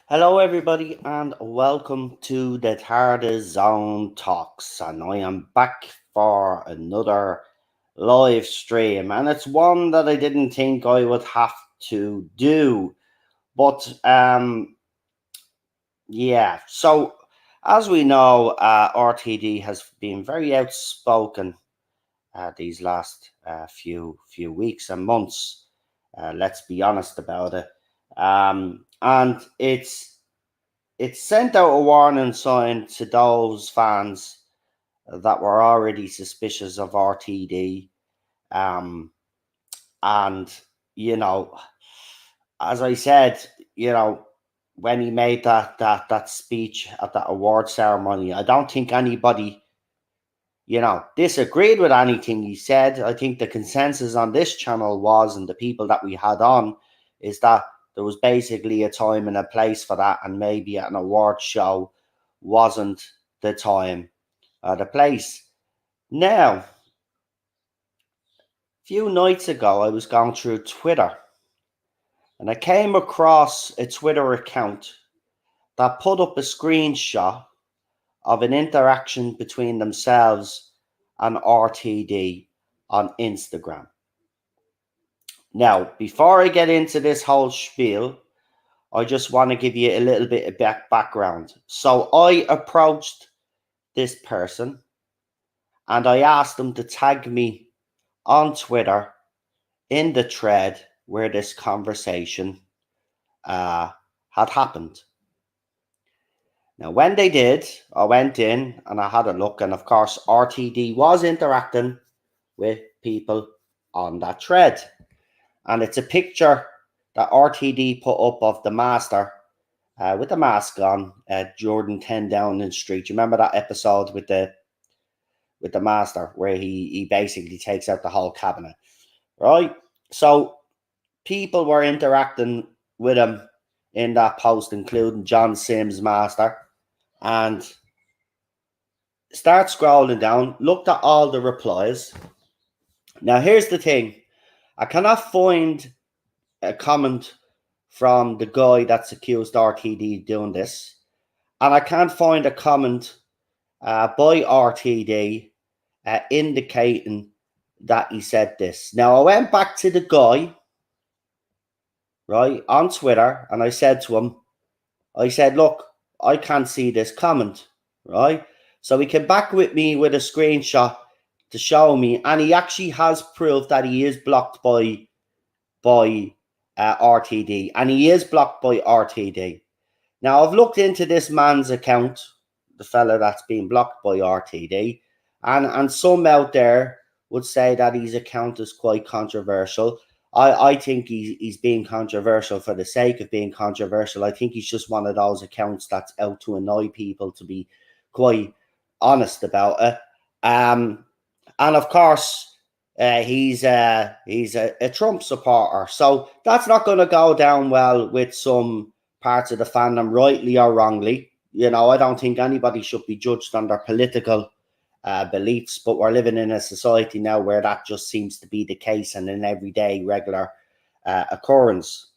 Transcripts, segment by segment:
Hello, everybody, and welcome to the Tarda Zone Talks. And I am back for another live stream, and it's one that I didn't think I would have to do. But yeah. So as we know, RTD has been very outspoken these last few weeks and months. Let's be honest about it. And it sent out a warning sign to those fans that were already suspicious of RTD. Um, and, you know, as I said, you know, when he made that speech at that award ceremony, I don't think anybody, disagreed with anything he said. I think the consensus on this channel was, and the people that we had on, is that there was basically a time and a place for that, and maybe at an award show wasn't the time or the place. Now, a few nights ago, I was going through Twitter and I came across a Twitter account that put up a screenshot of an interaction between themselves and RTD on Instagram. Now, before I get into this whole spiel, I just want to give you a little bit of background. So I approached this person and I asked them to tag me on Twitter in the thread where this conversation had happened. Now, when they did, I went in and I had a look, and of course, RTD was interacting with people on that thread. And it's a picture that RTD put up of the master with the mask on at Jordan 10 Downing Street. You remember that episode with the master where he basically takes out the whole cabinet, right? So people were interacting with him in that post, including John Sims, master, and start scrolling down, looked at all the replies. Now, here's the thing. I cannot find a comment from the guy that's accused RTD doing this, and I can't find a comment by RTD indicating that he said this. Now, I went back to the guy, right, on Twitter, and I said to him, look, I can't see this comment, right? So he came back with me with a screenshot to show me, and he actually has proof that he is blocked by RTD, and he is blocked by RTD. Now, I've looked into this man's account, the fella that's being blocked by RTD, and some out there would say that his account is quite controversial. I think he's being controversial for the sake of being controversial. I think he's just one of those accounts that's out to annoy people, to be quite honest about it. And of course, he's a Trump supporter, so that's not going to go down well with some parts of the fandom, rightly or wrongly. I don't think anybody should be judged on their political beliefs, but we're living in a society now where that just seems to be the case and an everyday regular occurrence.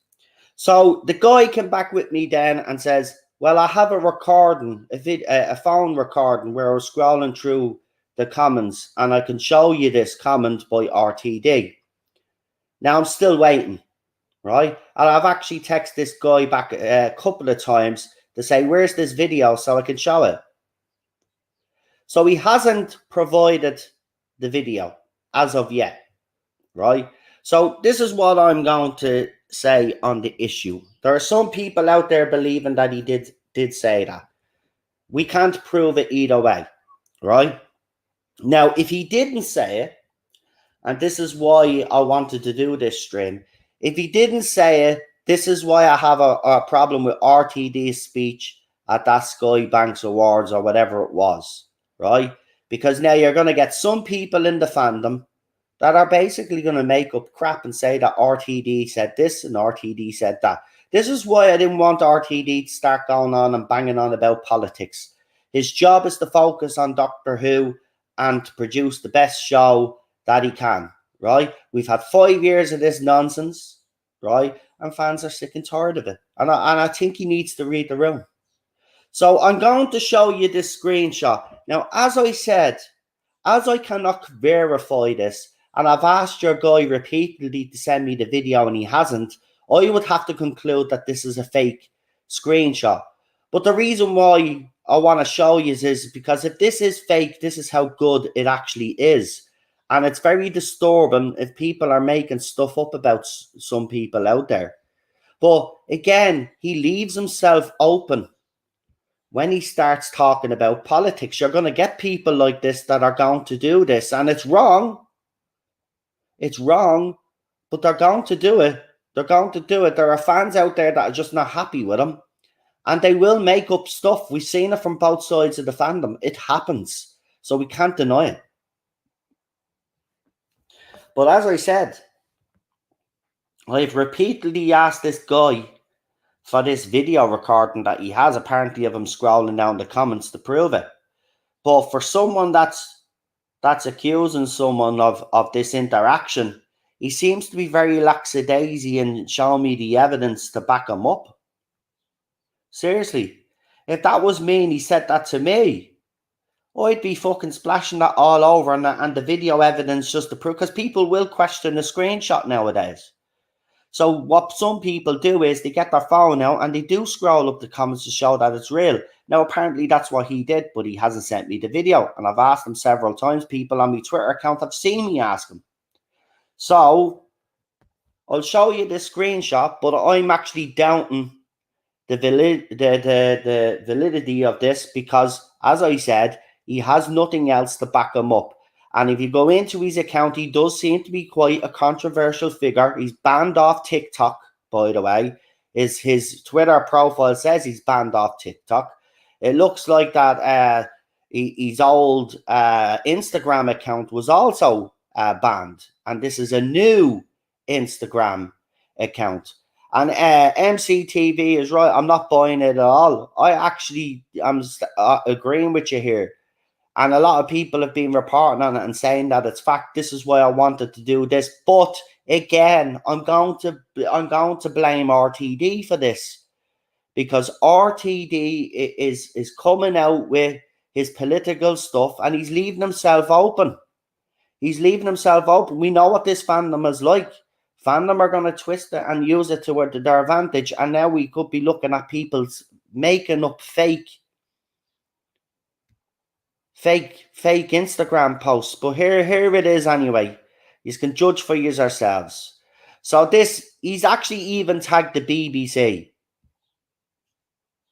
So the guy came back with me then and says, well, I have a recording, a phone recording where I was scrolling through the comments and I can show you this comment by RTD. Now I'm still waiting, right? And I've actually texted this guy back a couple of times to say, where's this video so I can show it? So he hasn't provided the video as of yet, right? So this is what I'm going to say on the issue. There are some people out there believing that he did say that. We can't prove it either way, right? Now, if he didn't say it, and this is why I wanted to do this stream, if he didn't say it, this is why I have a problem with RTD's speech at that Sky Banks Awards or whatever it was, right? Because now you're going to get some people in the fandom that are basically going to make up crap and say that RTD said this and RTD said that. This is why I didn't want RTD to start going on and banging on about politics. His job is to focus on Doctor Who and to produce the best show that he can, right? We've had 5 years of this nonsense, right? and fans are sick and tired of it. And I think he needs to read the room. So I'm going to show you this screenshot. Now, as I said, as I cannot verify this, and I've asked your guy repeatedly to send me the video and he hasn't, I would have to conclude that this is a fake screenshot. But the reason why I want to show you is because if this is fake, this is how good it actually is. And it's very disturbing if people are making stuff up about some people out there. But again, he leaves himself open. When he starts talking about politics, you're going to get people like this that are going to do this. And it's wrong. It's wrong, but they're going to do it. They're going to do it. There are fans out there that are just not happy with him. And they will make up stuff. We've seen it from both sides of the fandom. It happens. So we can't deny it. But as I said, I've repeatedly asked this guy for this video recording that he has, apparently, of him scrolling down the comments to prove it. But for someone that's accusing someone of this interaction, he seems to be very lackadaisy in showing me the evidence to back him up. Seriously, if that was me and he said that to me, I'd be fucking splashing that all over and the video evidence just to prove, because people will question the screenshot nowadays. So what some people do is they get their phone out and they do scroll up the comments to show that it's real. Now, apparently that's what he did, but he hasn't sent me the video. And I've asked him several times. People on my Twitter account have seen me ask him. So I'll show you this screenshot, but I'm actually doubting the validity of this because, as I said, he has nothing else to back him up. And if you go into his account, he does seem to be quite a controversial figure. He's banned off TikTok, by the way. His Twitter profile says he's banned off TikTok. It looks like that his old Instagram account was also banned. And this is a new Instagram account. And MCTV is right. I'm not buying it at all. I'm agreeing with you here. And a lot of people have been reporting on it and saying that it's fact. This is why I wanted to do this. But again, I'm going to blame RTD for this, because RTD is coming out with his political stuff and he's leaving himself open. He's leaving himself open. We know what this fandom is like. Fandom are going to twist it and use it to their advantage. And now we could be looking at people making up fake Instagram posts. But here it is anyway. You can judge for yourselves. So he's actually even tagged the BBC.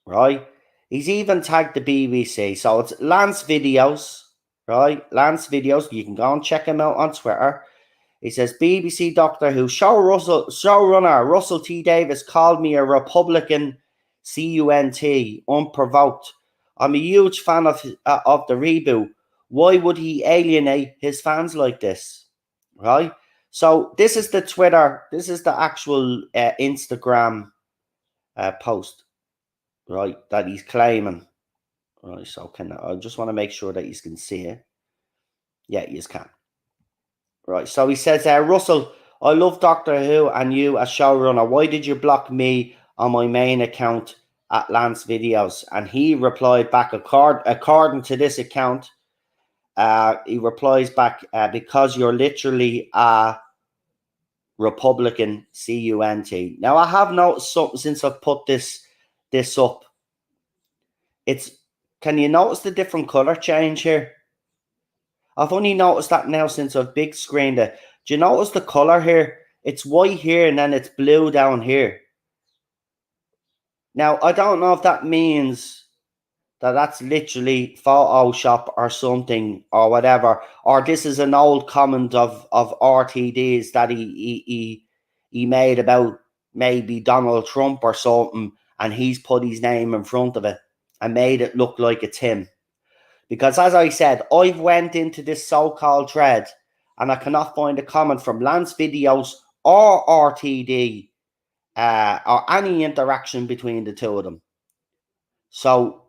Right? He's even tagged the BBC. So it's Lance Videos. Right? Lance Videos. You can go and check him out on Twitter. He says, BBC Doctor Who showrunner Russell T. Davies called me a Republican cunt unprovoked. I'm a huge fan of the reboot. Why would he alienate his fans like this? Right? So this is the Twitter. This is the actual Instagram post, right, that he's claiming. Right, so I just want to make sure that you can see it. Yeah, you can. Right, so he says, Russell, I love Doctor Who and you as showrunner. Why did you block me on my main account at Lance Videos? And he replied back, according to this account, he replies back, because you're literally a Republican cunt. Now, I have noticed something since I've put this up. Can you notice the different color change here? I've only noticed that now since I've big screened it. Do you notice the color here? It's white here and then it's blue down here. Now, I don't know if that means that that's literally Photoshop or something or whatever, or this is an old comment of RTD's that he made about maybe Donald Trump or something, and he's put his name in front of it and made it look like it's him. Because as I said, I've went into this so-called thread and I cannot find a comment from Lance Videos or RTD or any interaction between the two of them. So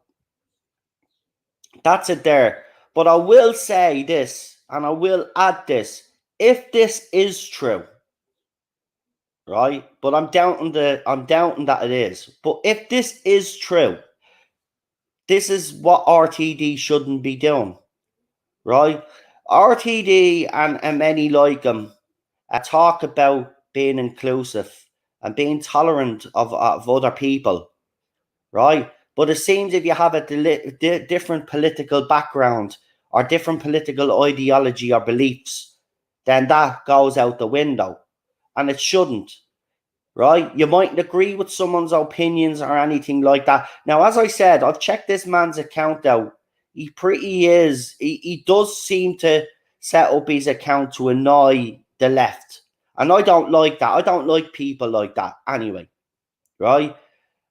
that's it there. But I will say this, and I will add this. If this is true, right? But I'm doubting that it is. But if this is true, this is what RTD shouldn't be doing, right? RTD and many like them talk about being inclusive and being tolerant of other people, right? But it seems if you have a different political background or different political ideology or beliefs, then that goes out the window. And it shouldn't, right? You mightn't agree with someone's opinions or anything like that. Now, as I said, I've checked this man's account out. He does seem to set up his account to annoy the left. And I don't like that. I don't like people like that anyway, right?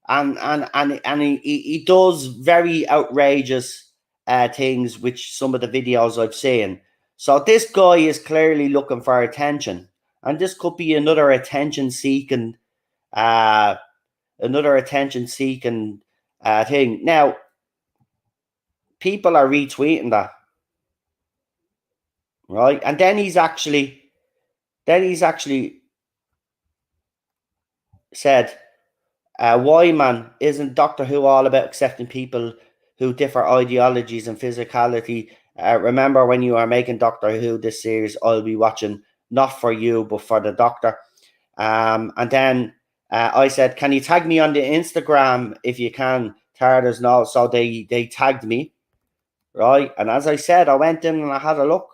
And he does very outrageous things, which some of the videos I've seen. So this guy is clearly looking for attention, and this could be uh, another attention seeking thing. Now, people are retweeting that, right? And then he's actually said, why, man, isn't Doctor Who all about accepting people who differ ideologies and physicality? Remember when you are making Doctor Who this series, I'll be watching not for you, but for the Doctor. And then I said, can you tag me on the Instagram if you can? Tarders no. So they tagged me, right? And as I said, I went in and I had a look.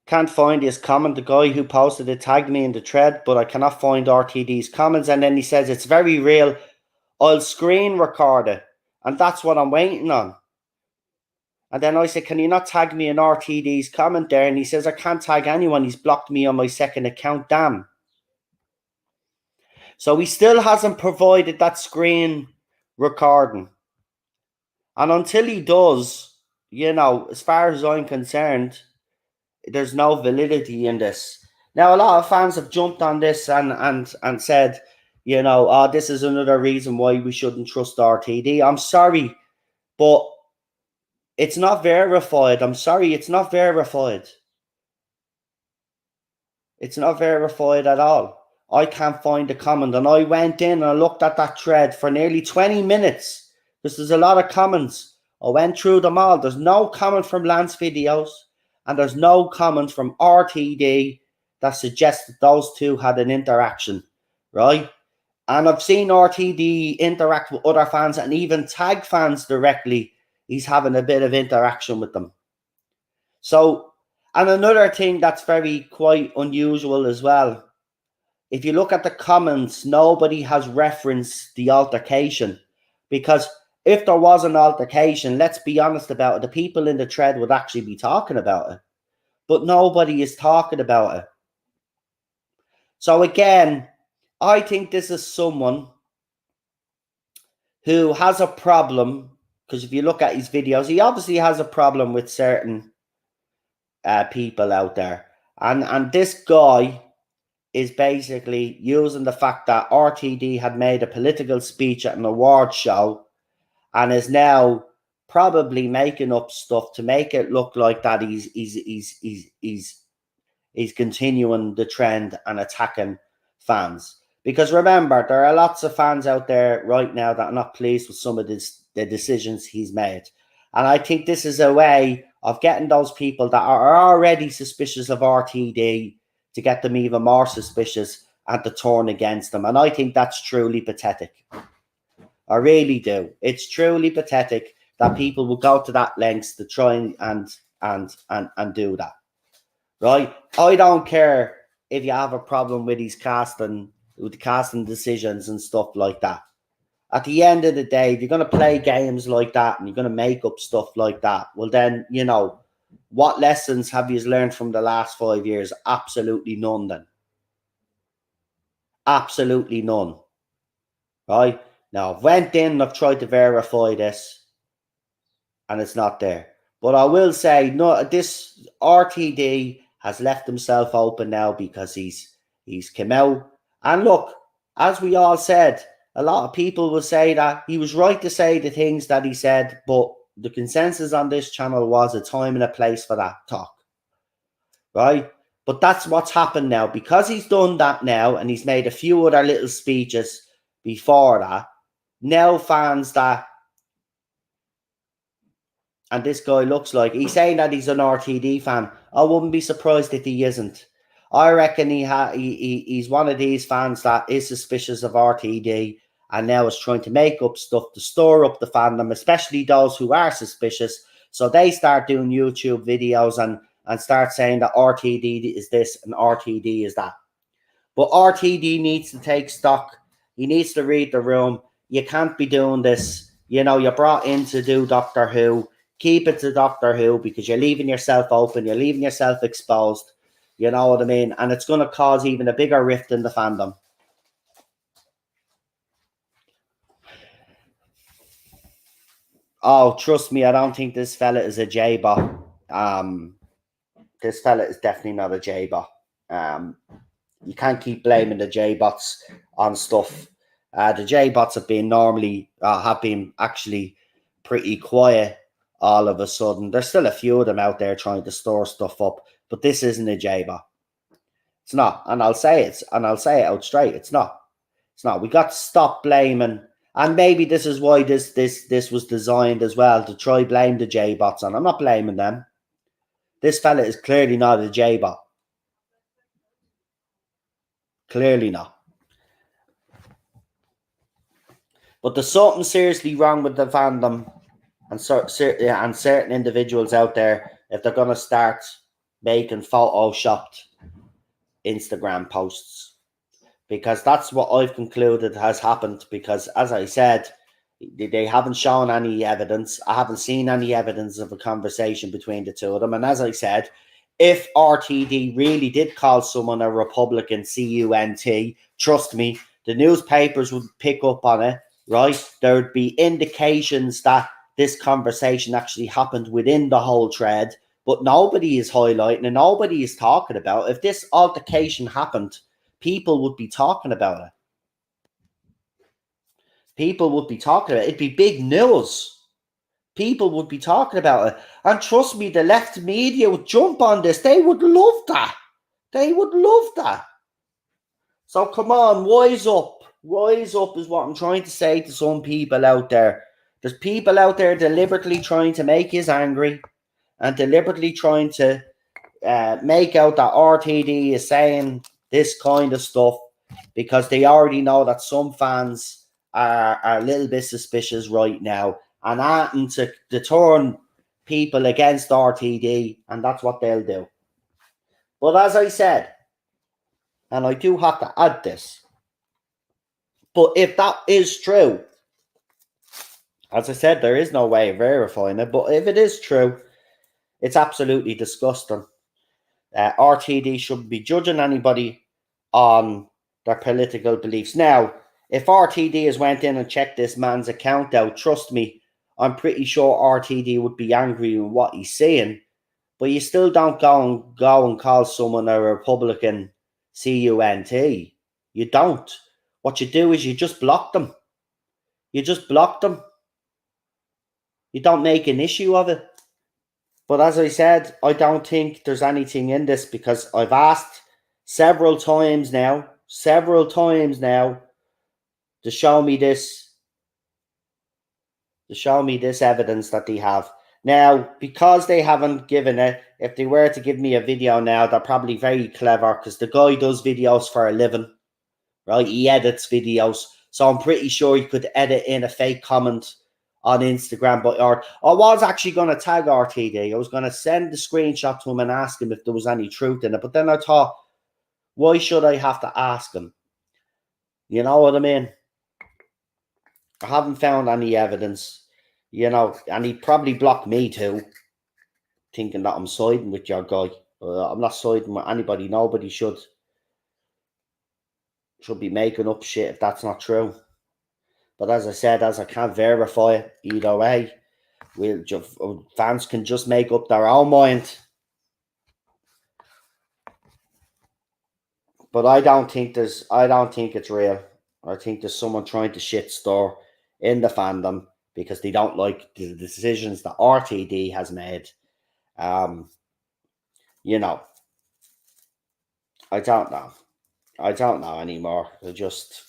Can't find his comment. The guy who posted it tagged me in the thread, but I cannot find RTD's comments. And then he says, it's very real. I'll screen record it. And that's what I'm waiting on. And then I said, can you not tag me in RTD's comment there? And he says, I can't tag anyone. He's blocked me on my second account. Damn. So he still hasn't provided that screen recording. And until he does, as far as I'm concerned, there's no validity in this. Now, a lot of fans have jumped on this and said, this is another reason why we shouldn't trust RTD. I'm sorry, but it's not verified. I'm sorry, it's not verified. It's not verified at all. I can't find a comment. And I went in and I looked at that thread for nearly 20 minutes. Because there's a lot of comments. I went through them all. There's no comment from Lance Videos. And there's no comment from RTD that suggests that those two had an interaction. Right? And I've seen RTD interact with other fans and even tag fans directly. He's having a bit of interaction with them. So, and another thing that's quite unusual as well, if you look at the comments, nobody has referenced the altercation. Because if there was an altercation, let's be honest about it, the people in the thread would actually be talking about it. But nobody is talking about it. So again, I think this is someone who has a problem, because if you look at his videos, he obviously has a problem with certain people out there. And this guy is basically using the fact that RTD had made a political speech at an award show and is now probably making up stuff to make it look like that he's continuing the trend and attacking fans. Because remember, there are lots of fans out there right now that are not pleased with some of the decisions he's made. And I think this is a way of getting those people that are already suspicious of RTD to get them even more suspicious and to turn against them. And I think that's truly pathetic. I really do. It's truly pathetic that people will go to that lengths to try and do that. Right? I don't care if you have a problem with his casting, with the casting decisions and stuff like that. At the end of the day, if you're going to play games like that and you're going to make up stuff like that, well then, what lessons have you learned from the last 5 years? Absolutely none then. Absolutely none. Right? Now, I've went in and I've tried to verify this and it's not there. But I will say, no, this RTD has left himself open now because he's come out. And look, as we all said, a lot of people will say that he was right to say the things that he said, but the consensus on this channel was a time and a place for that talk, right? But that's what's happened now. Because he's done that now, and he's made a few other little speeches before that, now fans that, and this guy looks like, he's saying that he's an RTD fan. I wouldn't be surprised if he isn't. I reckon he's one of these fans that is suspicious of RTD and now is trying to make up stuff to store up the fandom, especially those who are suspicious. So they start doing YouTube videos and start saying that RTD is this and RTD is that. But RTD needs to take stock. He needs to read the room. You can't be doing this. You know, you're brought in to do Doctor Who. Keep it to Doctor Who, because you're leaving yourself open. You're leaving yourself exposed. You know what I mean? And it's going to cause even a bigger rift in the fandom. Oh, trust me, I don't think this fella is a J-bot. This fella is definitely not a J-bot. You can't keep blaming the J-bots on stuff. The J-bots have been actually pretty quiet all of a sudden. There's still a few of them out there trying to store stuff up, but this isn't a J-bot. It's not, and I'll say it out straight. It's not. It's not. We got to stop blaming, and maybe this is why this was designed as well, to try blame the J-bots, and I'm not blaming them. This fella is clearly not a J-bot. Clearly not. But there's something seriously wrong with the fandom and certain individuals out there if they're going to start making photoshopped Instagram posts. Because that's what I've concluded has happened. Because, as I said, they haven't shown any evidence. I haven't seen any evidence of a conversation between the two of them. And as I said, if RTD really did call someone a Republican, CUNT, trust me, the newspapers would pick up on it, right? There would be indications that this conversation actually happened within the whole thread, but nobody is highlighting and nobody is talking about it. If this altercation happened, people would be talking about it. People would be talking about it. It'd be big news. People would be talking about it. And trust me, the left media would jump on this. They would love that. They would love that. So come on, wise up. Wise up is what I'm trying to say to some people out there. There's people out there deliberately trying to make us angry and deliberately trying to make out that RTD is saying this kind of stuff because they already know that some fans are a little bit suspicious right now and asking to turn people against RTD, and that's what they'll do. But as I said, and I do have to add this, but if that is true, as I said, there is no way of verifying it, but if it is true, it's absolutely disgusting. RTD shouldn't be judging anybody on their political beliefs. Now, if RTD has went in and checked this man's account out, trust me, I'm pretty sure RTD would be angry with what he's saying, but you still don't go and call someone a Republican CUNT. You don't. What you do is you just block them. You just block them. You don't make an issue of it. But as I said, I don't think there's anything in this because I've asked several times now to show me this evidence that they have. Now, because they haven't given it, if they were to give me a video now, they're probably very clever because the guy does videos for a living, right? He edits videos. So I'm pretty sure you could edit in a fake comment on Instagram. But I was actually going to tag RTD. I was going to send the screenshot to him and ask him if there was any truth in it. But then I thought, why should I have to ask him? You know what I mean? I haven't found any evidence, you know, and he probably blocked me too, thinking that I'm siding with your guy. I'm not siding with anybody. Nobody should be making up shit if that's not true. But as I said, as I can't verify it either way, fans can just make up their own mind. But I don't think it's real. I think there's someone trying to shit stir in the fandom because they don't like the decisions that RTD has made. Um, you know, I don't know. I don't know anymore. I just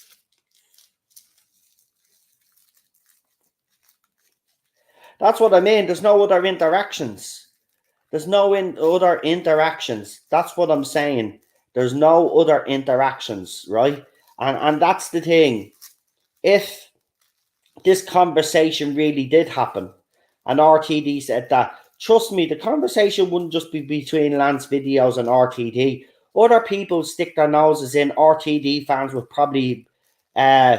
that's what I mean. There's no other interactions. There's no other interactions. That's what I'm saying. There's no other interactions, right? And that's the thing. If this conversation really did happen, and RTD said that, trust me, the conversation wouldn't just be between Lance Videos and RTD. Other people stick their noses in. RTD fans would probably uh,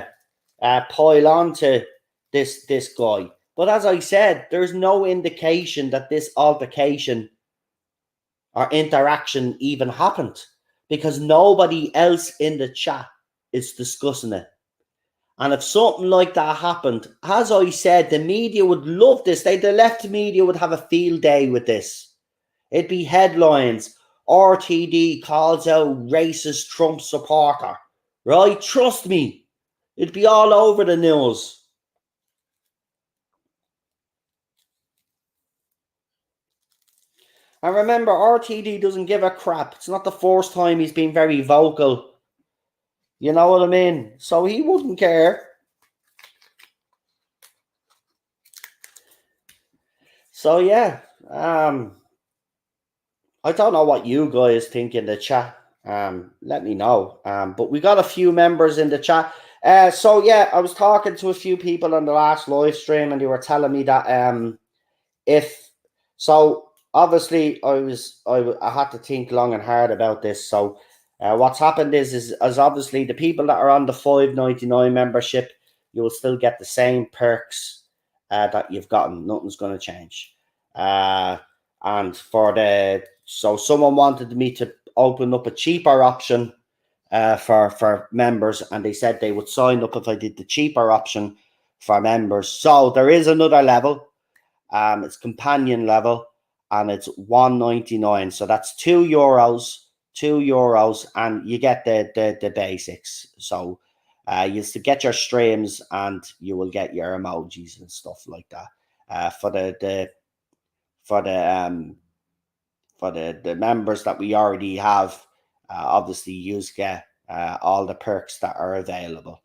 pile on to this guy. But as I said, there's no indication that this altercation or interaction even happened because nobody else in the chat is discussing it. And if something like that happened, as I said, the media would love this. The left media would have a field day with this. It'd be headlines. RTD calls out racist Trump supporter. Right? Trust me. It'd be all over the news. And remember, RTD doesn't give a crap. It's not the first time he's been very vocal. You know what I mean? So he wouldn't care. So yeah, I don't know what you guys think in the chat. Let me know. But we got a few members in the chat. So yeah, I was talking to a few people on the last live stream, and they were telling me that if so, obviously I had to think long and hard about this. So what's happened is as obviously the people that are on the $5.99 membership, you will still get the same perks that you've gotten. Nothing's going to change. And for the so someone wanted me to open up a cheaper option for members, and they said they would sign up if I did the cheaper option for members. So there is another level. It's companion level, and it's $1.99. So that's €2, and you get the basics. So you get your streams, and you will get your emojis and stuff like that. For for the um the members that we already have, obviously you get all the perks that are available.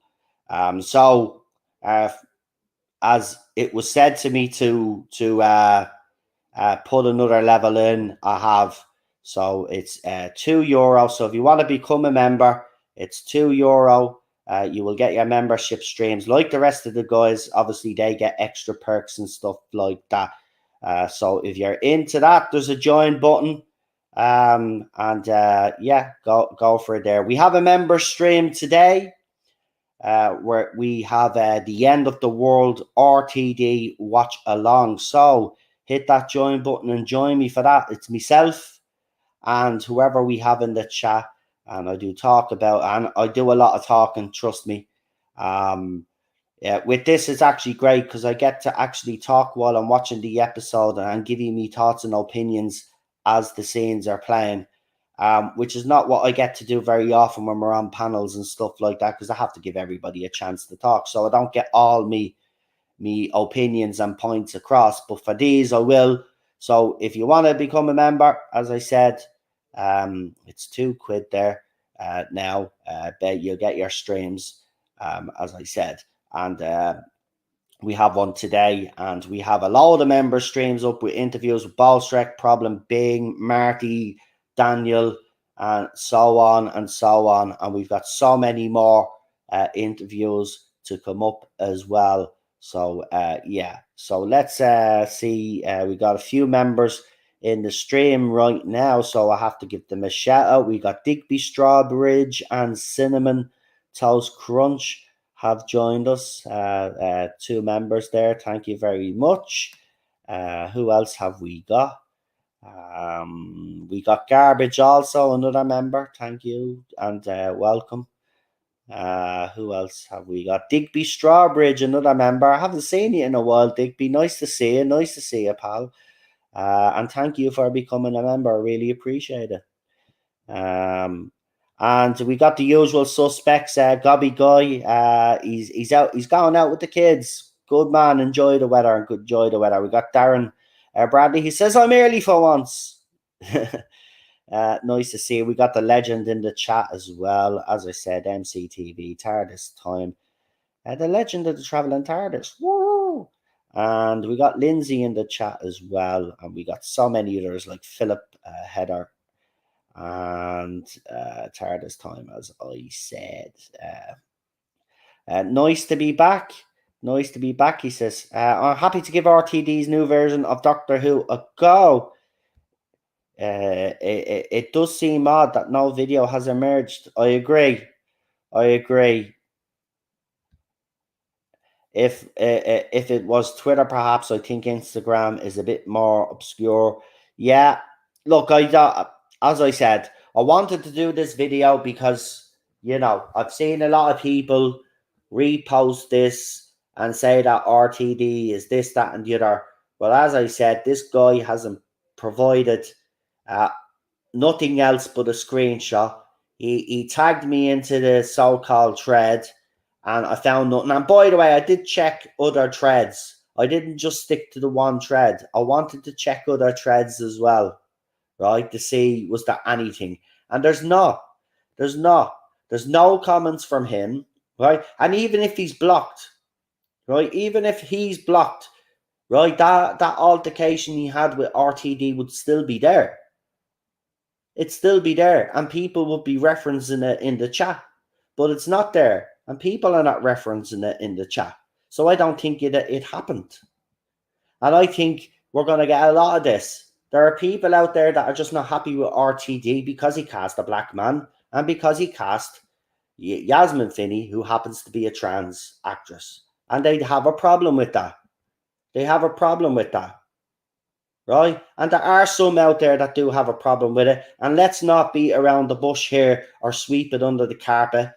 So as it was said to me to put another level in, I have. So it's €2. So if you want to become a member, it's €2. You will get your membership streams like the rest of the guys. Obviously, they get extra perks and stuff like that. So if you're into that, there's a join button. And yeah, go for it there. We have a member stream today where we have the end of the world RTD watch along. So hit that join button and join me for that. It's myself and whoever we have in the chat. And I do talk about, and I do a lot of talking, trust me. Yeah, with this, it's actually great because I get to actually talk while I'm watching the episode and giving me thoughts and opinions as the scenes are playing, which is not what I get to do very often when we're on panels and stuff like that, because I have to give everybody a chance to talk. So I don't get all me opinions and points across, but for these I will. So if you want to become a member, as I said, it's £2 there now. You'll get your streams, as I said. And we have one today, and we have a lot of member streams up with interviews with Balstrek, Problem Bing, Marty, Daniel, and so on and so on. And we've got so many more interviews to come up as well. So yeah, so let's see. We got a few members in the stream right now, so I have to give them a shout out. We got Digby Strawbridge and Cinnamon Toast Crunch have joined us. Two members there. Thank you very much. Who else have we got? We got Garbage also, another member. Thank you and welcome. Who else have we got? Digby Strawbridge, another member. I haven't seen you in a while, Digby. Nice to see you. Nice to see you, pal. And thank you for becoming a member. I really appreciate it. And we got the usual suspects. Gobby Guy, he's out. He's going out with the kids. Good man. Enjoy the weather and enjoy the weather. We got Darren Bradley. He says I'm early for once. Nice to see. We got the legend in the chat as well. As I said, MCTV TARDIS time. The legend of the traveling TARDIS. Woo! And we got Lindsay in the chat as well. And we got so many others like Philip, Heather, and TARDIS time, as I said. Nice to be back. Nice to be back, he says. I'm happy to give RTD's new version of Doctor Who a go. It does seem odd that no video has emerged. I agree. If it was Twitter, perhaps I think Instagram is a bit more obscure. Yeah, look, as I said, I wanted to do this video because I've seen a lot of people repost this and say that RTD is this, that, and the other. But as I said, this guy hasn't provided uh, nothing else but a screenshot. He tagged me into the so-called thread, and I found nothing. And by the way, I did check other threads. I didn't just stick to the one thread. I wanted to check other threads as well, right, to see was there anything. And there's not. There's not. There's no comments from him, right? And even if he's blocked, right, right, that altercation he had with RTD would still be there. It'd still be there, and people would be referencing it in the chat, but it's not there, and people are not referencing it in the chat. So I don't think it happened, and I think we're going to get a lot of this. There are people out there that are just not happy with RTD because he cast a black man and because he cast Yasmin Finney, who happens to be a trans actress, and they have a problem with that. Right? And there are some out there that do have a problem with it. And let's not beat around the bush here or sweep it under the carpet.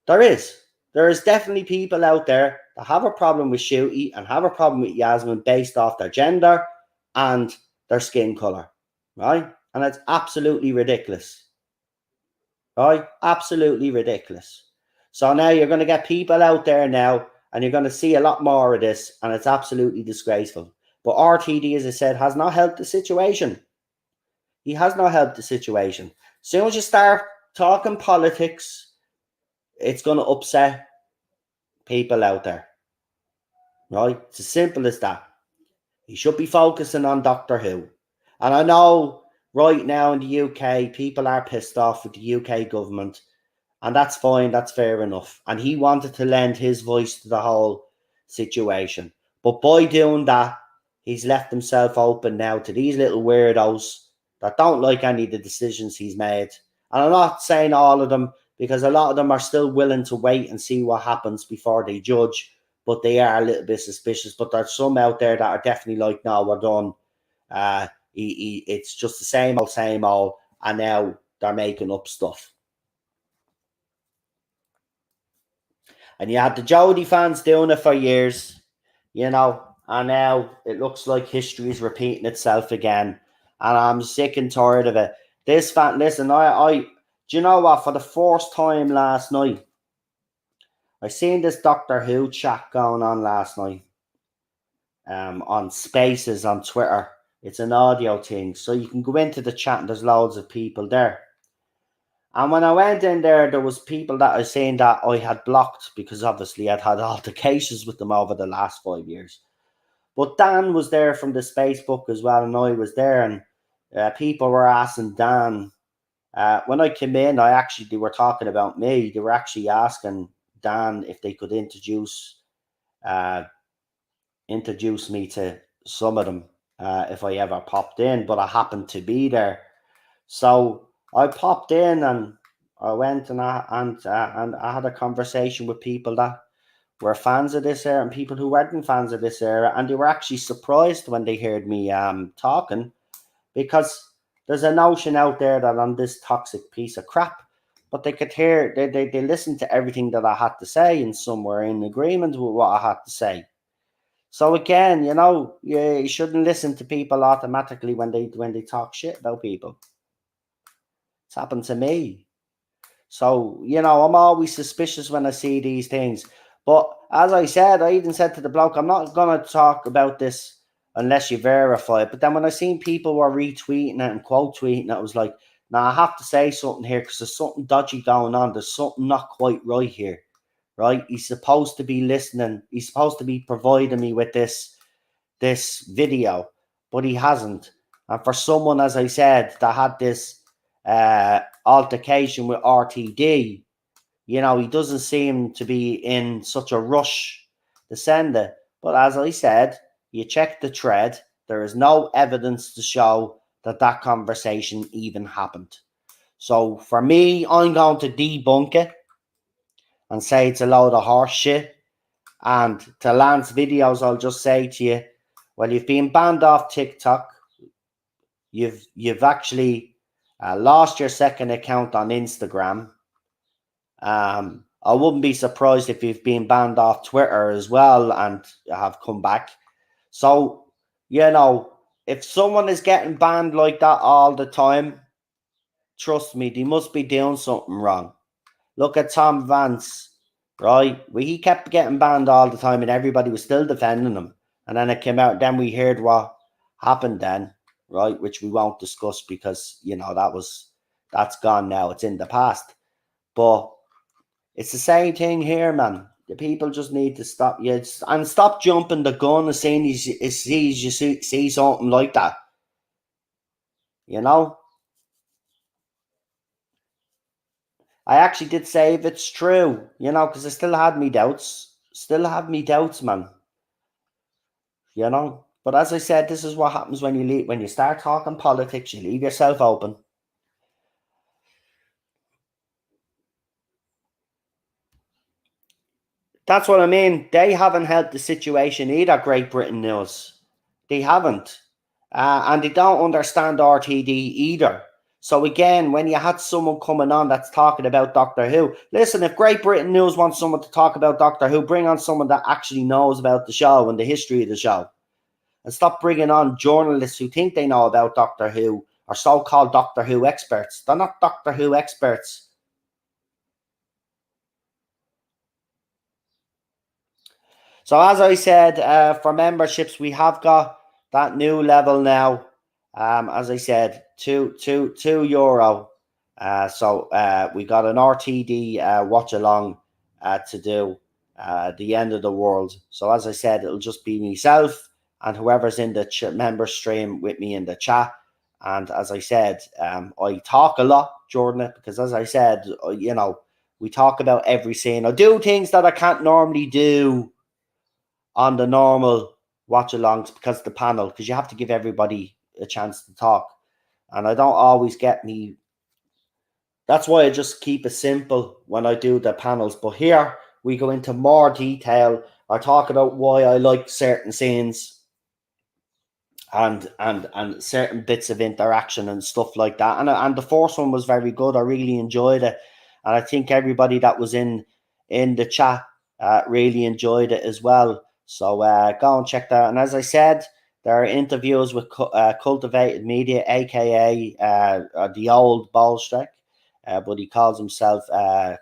There is. There is definitely people out there that have a problem with Shooty and have a problem with Yasmin based off their gender and their skin colour. Right? And it's absolutely ridiculous. Right? Absolutely ridiculous. So now you're going to get people out there now and you're going to see a lot more of this, and it's absolutely disgraceful. But RTD, as I said, has not helped the situation. He has not helped the situation. As soon as you start talking politics, it's going to upset people out there. Right? It's as simple as that. He should be focusing on Doctor Who. And I know right now in the UK, people are pissed off with the UK government. And that's fine, that's fair enough. And he wanted to lend his voice to the whole situation. But by doing that, he's left himself open now to these little weirdos that don't like any of the decisions he's made. And I'm not saying all of them, because a lot of them are still willing to wait and see what happens before they judge. But they are a little bit suspicious. But there's some out there that are definitely like, no, we're done. It's just the same old. And now they're making up stuff. And you had the Jodie fans doing it for years, and now it looks like history is repeating itself again. And I'm sick and tired of it. Listen, do you know what? For the first time last night, I seen this Doctor Who chat going on last night. On Spaces on Twitter. It's an audio thing, so you can go into the chat and there's loads of people there. And when I went in there, there was people that I seen that I had blocked because obviously I'd had altercations with them over the last 5 years. But Dan was there from the Spacebook as well, and I was there, and people were asking Dan. When I came in, they were talking about me. They were actually asking Dan if they could introduce me to some of them if I ever popped in, but I happened to be there. So I popped in and I went and I had a conversation with people that were fans of this era and people who weren't fans of this era, and they were actually surprised when they heard me talking, because there's a notion out there that I'm this toxic piece of crap, but they could hear, they listened to everything that I had to say, and some were in agreement with what I had to say. So again, you shouldn't listen to people automatically when they talk shit about people. It's happened to me. So, I'm always suspicious when I see these things. But as I said, I even said to the bloke, I'm not going to talk about this unless you verify it. But then when I seen people were retweeting it and quote tweeting it, I was like, nah, I have to say something here because there's something dodgy going on. There's something not quite right here, right? He's supposed to be listening. He's supposed to be providing me with this video, but he hasn't. And for someone, as I said, that had this altercation with RTD, he doesn't seem to be in such a rush to send it. But as I said, you check the thread, there is no evidence to show that conversation even happened. So for me, I'm going to debunk it and say it's a load of horse shit. And to Lance videos, I'll just say to you, well, you've been banned off TikTok. You've actually lost your second account on Instagram. I wouldn't be surprised if you've been banned off Twitter as well and have come back. So, if someone is getting banned like that all the time, trust me, they must be doing something wrong. Look at Tom Vance, right? He kept getting banned all the time and everybody was still defending him. And then it came out, then we heard what happened then, right? Which we won't discuss because, that's gone now. It's in the past. But it's the same thing here, man. The people just need to stop and stop jumping the gun as soon as you see something like that. I actually did say if it's true, because I still had me doubts. Still have me doubts, man. But as I said, this is what happens when you start talking politics, you leave yourself open. That's what I mean. They haven't helped the situation either, Great Britain News. They haven't. And they don't understand RTD either. So again, when you had someone coming on that's talking about Doctor Who, listen, if Great Britain News wants someone to talk about Doctor Who, bring on someone that actually knows about the show and the history of the show. And stop bringing on journalists who think they know about Doctor Who or so-called Doctor Who experts. They're not Doctor Who experts. So as I said, for memberships, we have got that new level now. As I said, €2. So we got an RTD watch along to do the end of the world. So as I said, it'll just be myself and whoever's in the member stream with me in the chat. And as I said, I talk a lot during it because, as I said, we talk about every scene. I do things that I can't normally do on the normal watch alongs because of the panel, because you have to give everybody a chance to talk. And I don't always get me. That's why I just keep it simple when I do the panels. But here we go into more detail. I talk about why I like certain scenes and certain bits of interaction and stuff like that. And the first one was very good. I really enjoyed it. And I think everybody that was in the chat really enjoyed it as well. So go and check that out. And as I said, there are interviews with Cultivated Media, aka the old Bolstrek, but he calls himself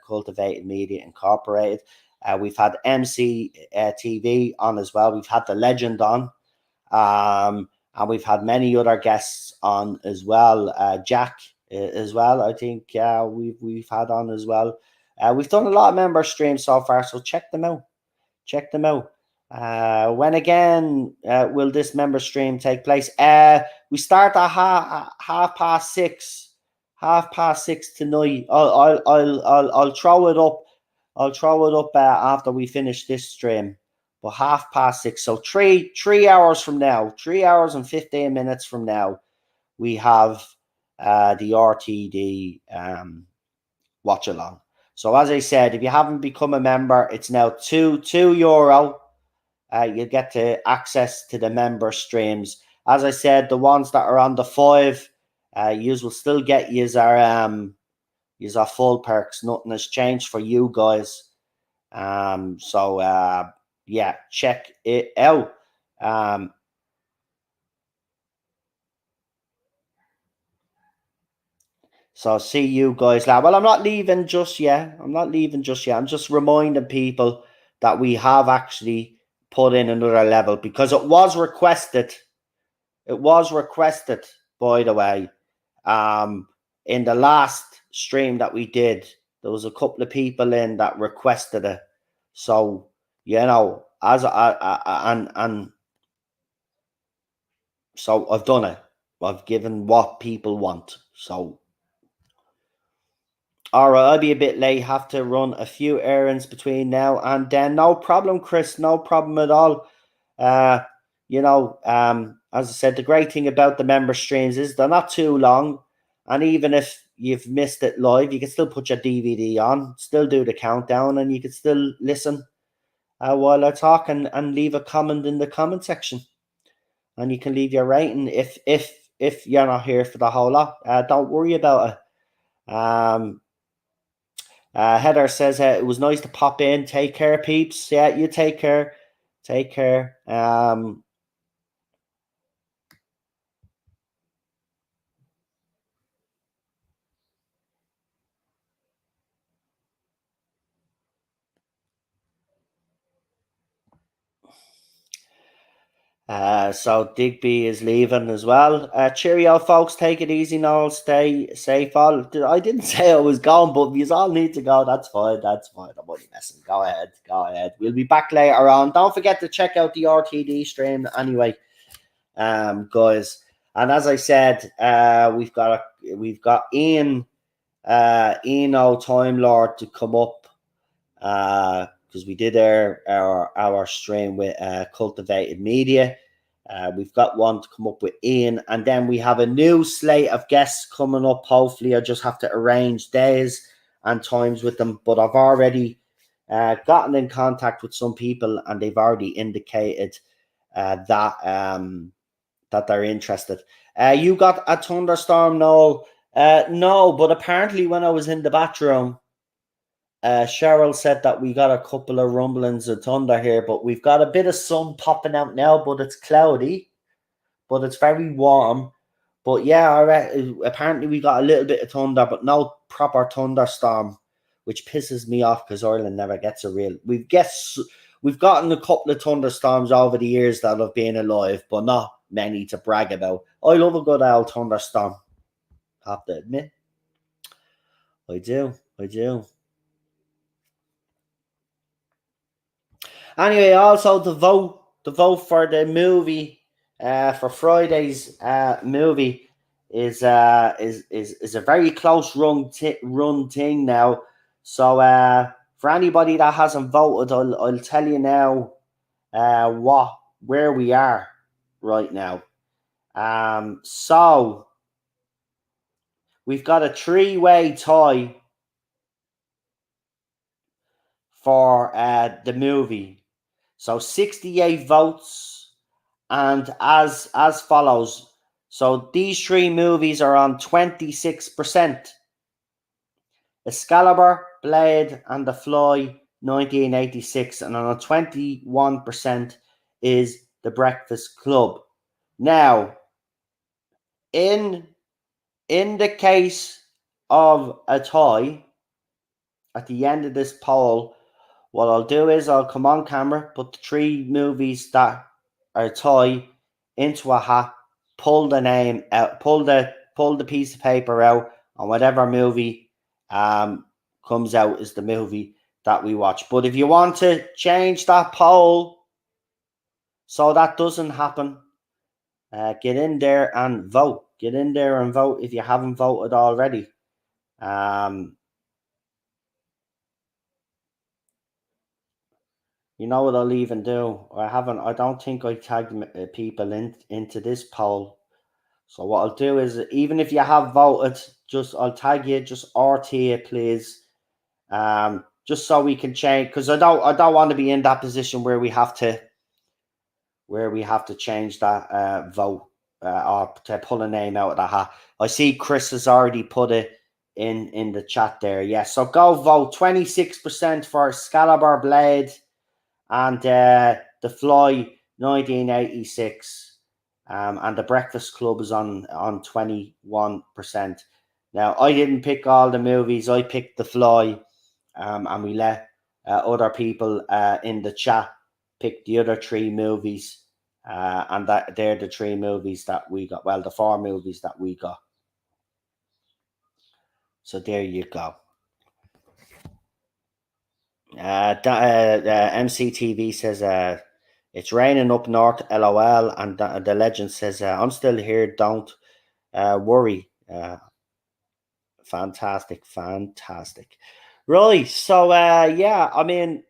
Cultivated Media Incorporated. We've had MC TV on as well. We've had the legend on, and we've had many other guests on as well. Jack as well, I think we've had on as well. We've done a lot of member streams so far, so check them out. Check them out. When again will this member stream take place? We start at half past six. Half past six tonight. I'll throw it up. I'll throw it up after we finish this stream. But half past six. So 3 hours from now, 3 hours and 15 minutes from now, we have the RTD watch along. So as I said, if you haven't become a member, it's now €2. You get to access to the member streams. As I said, the ones that are on the 5, you will still get yous are full perks. Nothing has changed for you guys. So yeah, check it out. So see you guys later. Well, I'm not leaving just yet. I'm just reminding people that we have actually put in another level because it was requested. It was requested, by the way. In the last stream that we did, there was a couple of people in that requested it. So, as and so I've done it. I've given what people want. So, all right, I'll be a bit late. Have to run a few errands between now and then. No problem, Chris. No problem at all. Uh, as I said, the great thing about the member streams is they're not too long, and even if you've missed it live, you can still put your DVD on, still do the countdown, and you can still listen while I talk and leave a comment in the comment section, and you can leave your rating if you're not here for the whole lot. Don't worry about it. Heather says it was nice to pop in. Take care, peeps. Yeah, you take care. Take care. So Digby is leaving as well. Cheerio, folks. Take it easy now. Stay safe. I didn't say I was gone, but you all need to go. That's fine. That's fine. I'm only messing. Go ahead. Go ahead. We'll be back later on. Don't forget to check out the RTD stream anyway, guys. And as I said, we've got Ian, Eno Time Lord to come up. Because we did our stream with Cultivated Media. We've got one to come up with Ian, and then we have a new slate of guests coming up. Hopefully, I just have to arrange days and times with them. But I've already gotten in contact with some people, and they've already indicated that they're interested. You got a thunderstorm, Noel? No, but apparently when I was in the bathroom, Cheryl said that we got a couple of rumblings of thunder here, but we've got a bit of sun popping out now, but it's cloudy, but it's very warm. But yeah, apparently we got a little bit of thunder, but no proper thunderstorm, which pisses me off because Ireland never gets a real. We've gotten a couple of thunderstorms over the years that have been alive, but not many to brag about. I love a good old thunderstorm. Have to admit, I do. Anyway, also the vote for the movie for Friday's movie is a very close run thing now. So for anybody that hasn't voted, I'll tell you now where we are right now. So we've got a 3-way tie for the movie. So 68 votes, and as follows. So these 3 movies are on 26%. Excalibur, Blade, and The Fly, 1986, and on 21% is The Breakfast Club. Now, in the case of a tie, at the end of this poll, what I'll do is I'll come on camera, put the 3 movies that are tie into a hat, pull the name out, pull the piece of paper out, and whatever movie comes out is the movie that we watch. But if you want to change that poll so that doesn't happen, get in there and vote. Get in there and vote if you haven't voted already. You know what I'll even do? I don't think I tagged people into this poll. So what I'll do is, even if you have voted, I'll tag you, just RT it, please. Just so we can change, because I don't want to be in that position where we have to change that vote or to pull a name out of the hat. I see Chris has already put it in the chat there. Yeah, so go vote. 26% for Excalibur, Blade, and The Fly, 1986. And The Breakfast Club is on 21%. Now, I didn't pick all the movies. I picked The Fly, and we let other people in the chat pick the other three movies. And that they're the three movies that we got. Well, the four movies that we got. So there you go. MCTV says it's raining up north, lol. And the legend says I'm still here, don't worry. Fantastic. Right, so yeah, I mean,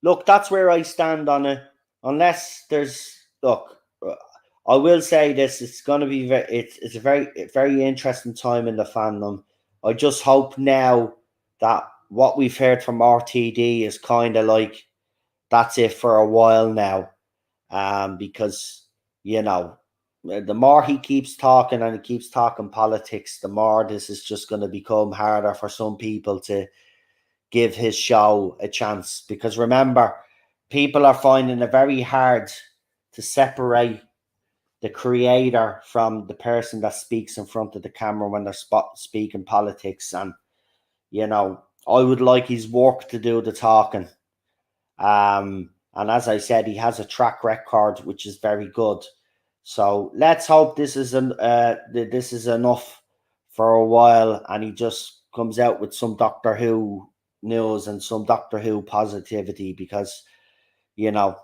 look, that's where I stand on it. Unless there's look, I will say this: it's going to be it's a very interesting time in the fandom. I just hope now that what we've heard from RTD is kind of like that's it for a while now, because you know the more he keeps talking and he keeps talking politics, the more this is just going to become harder for some people to give his show a chance. Because remember, people are finding it very hard to separate the creator from the person that speaks in front of the camera when they're speaking politics. And you know, I would like his work to do the talking. And as I said, he has a track record which is very good. So let's hope this is this is enough for a while, and he just comes out with some Doctor Who news and some Doctor Who positivity. Because you know,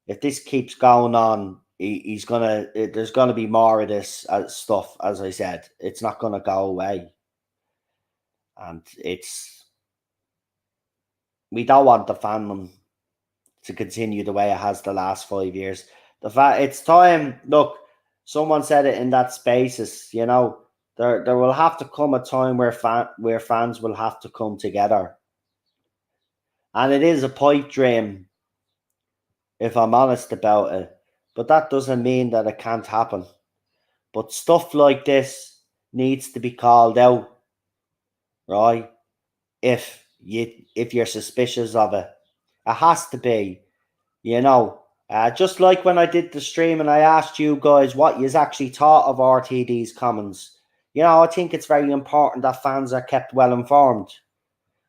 if this keeps going on, he's gonna. There's gonna be more of this stuff. As I said, it's not gonna go away, and we don't want the fandom to continue the way it has the last 5 years. The fact it's time. Look, someone said it in that spaces. You know, there will have to come a time where fans will have to come together, and it is a pipe dream, if I'm honest about it. But that doesn't mean that it can't happen. But stuff like this needs to be called out, right? If you're suspicious of it, it has to be. You know, just like when I did the stream and I asked you guys what you actually thought of RTD's comments. You know, I think it's very important that fans are kept well informed,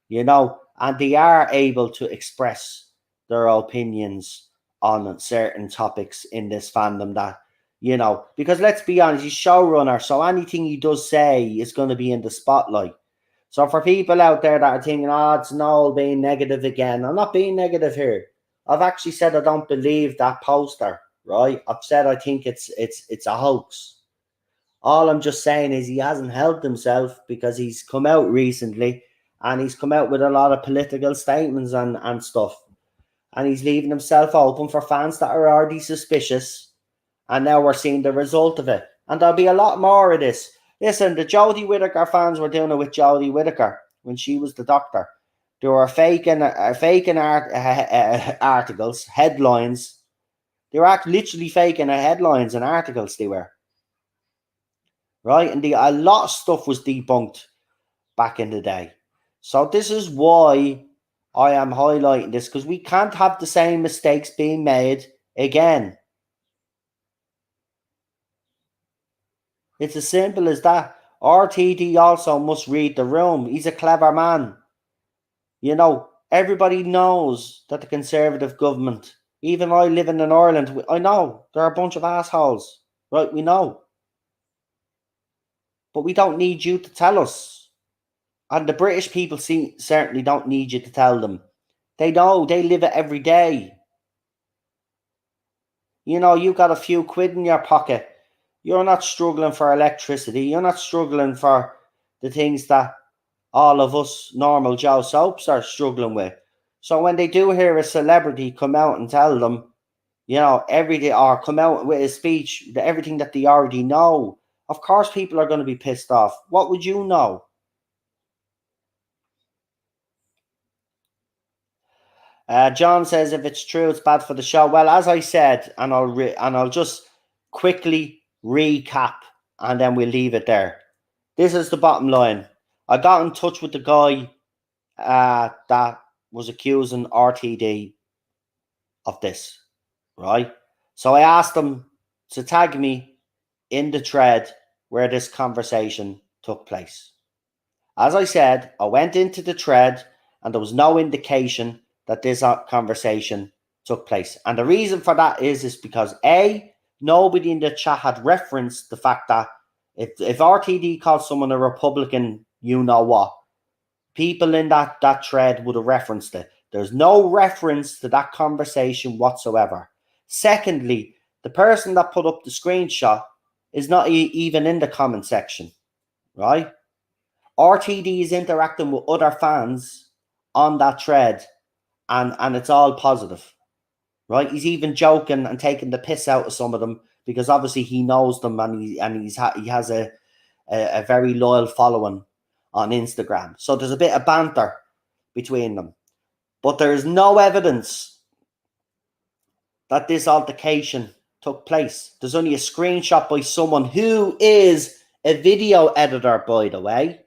you know, and they are able to express their opinions on certain topics in this fandom that, you know, because let's be honest, he's showrunner, so anything he does say is going to be in the spotlight. So for people out there that are thinking, oh, it's Noel being negative again, I'm not being negative here. I've actually said I don't believe that poster, right? I've said I think it's a hoax. All I'm just saying is he hasn't helped himself, because he's come out recently and he's come out with a lot of political statements and stuff. And he's leaving himself open for fans that are already suspicious. And now we're seeing the result of it. And there'll be a lot more of this. Listen, the Jodie Whittaker fans were doing it with Jodie Whittaker when she was the Doctor. They were faking articles, headlines. They were literally faking headlines and articles. They were. Right? And a lot of stuff was debunked back in the day. So this is why I am highlighting this, because we can't have the same mistakes being made again. It's as simple as that. RTD also must read the room. He's a clever man. You know, everybody knows that the Conservative government, even I living in Ireland, I know they're a bunch of assholes. Right, we know. But we don't need you to tell us. And the British people certainly don't need you to tell them. They know, they live it every day. You know, you got a few quid in your pocket. You're not struggling for electricity. You're not struggling for the things that all of us normal Joe Soaps are struggling with. So when they do hear a celebrity come out and tell them, you know, every day, or come out with a speech, everything that they already know, of course people are going to be pissed off. What would you know? John says if it's true, it's bad for the show. Well, as I said, and I'll just quickly recap, and then we'll leave it there. This is the bottom line. I got in touch with the guy that was accusing RTD of this, right? So I asked him to tag me in the thread where this conversation took place. As I said, I went into the thread and there was no indication that this conversation took place. And the reason for that is because A, nobody in the chat had referenced the fact that if RTD called someone a Republican, you know what, people in that thread would have referenced it. There's no reference to that conversation whatsoever. Secondly, the person that put up the screenshot is not even in the comment section, right? RTD is interacting with other fans on that thread, and it's all positive, right? He's even joking and taking the piss out of some of them because obviously he knows them and he has a very loyal following on Instagram. So there's a bit of banter between them. But there is no evidence that this altercation took place. There's only a screenshot by someone who is a video editor, by the way.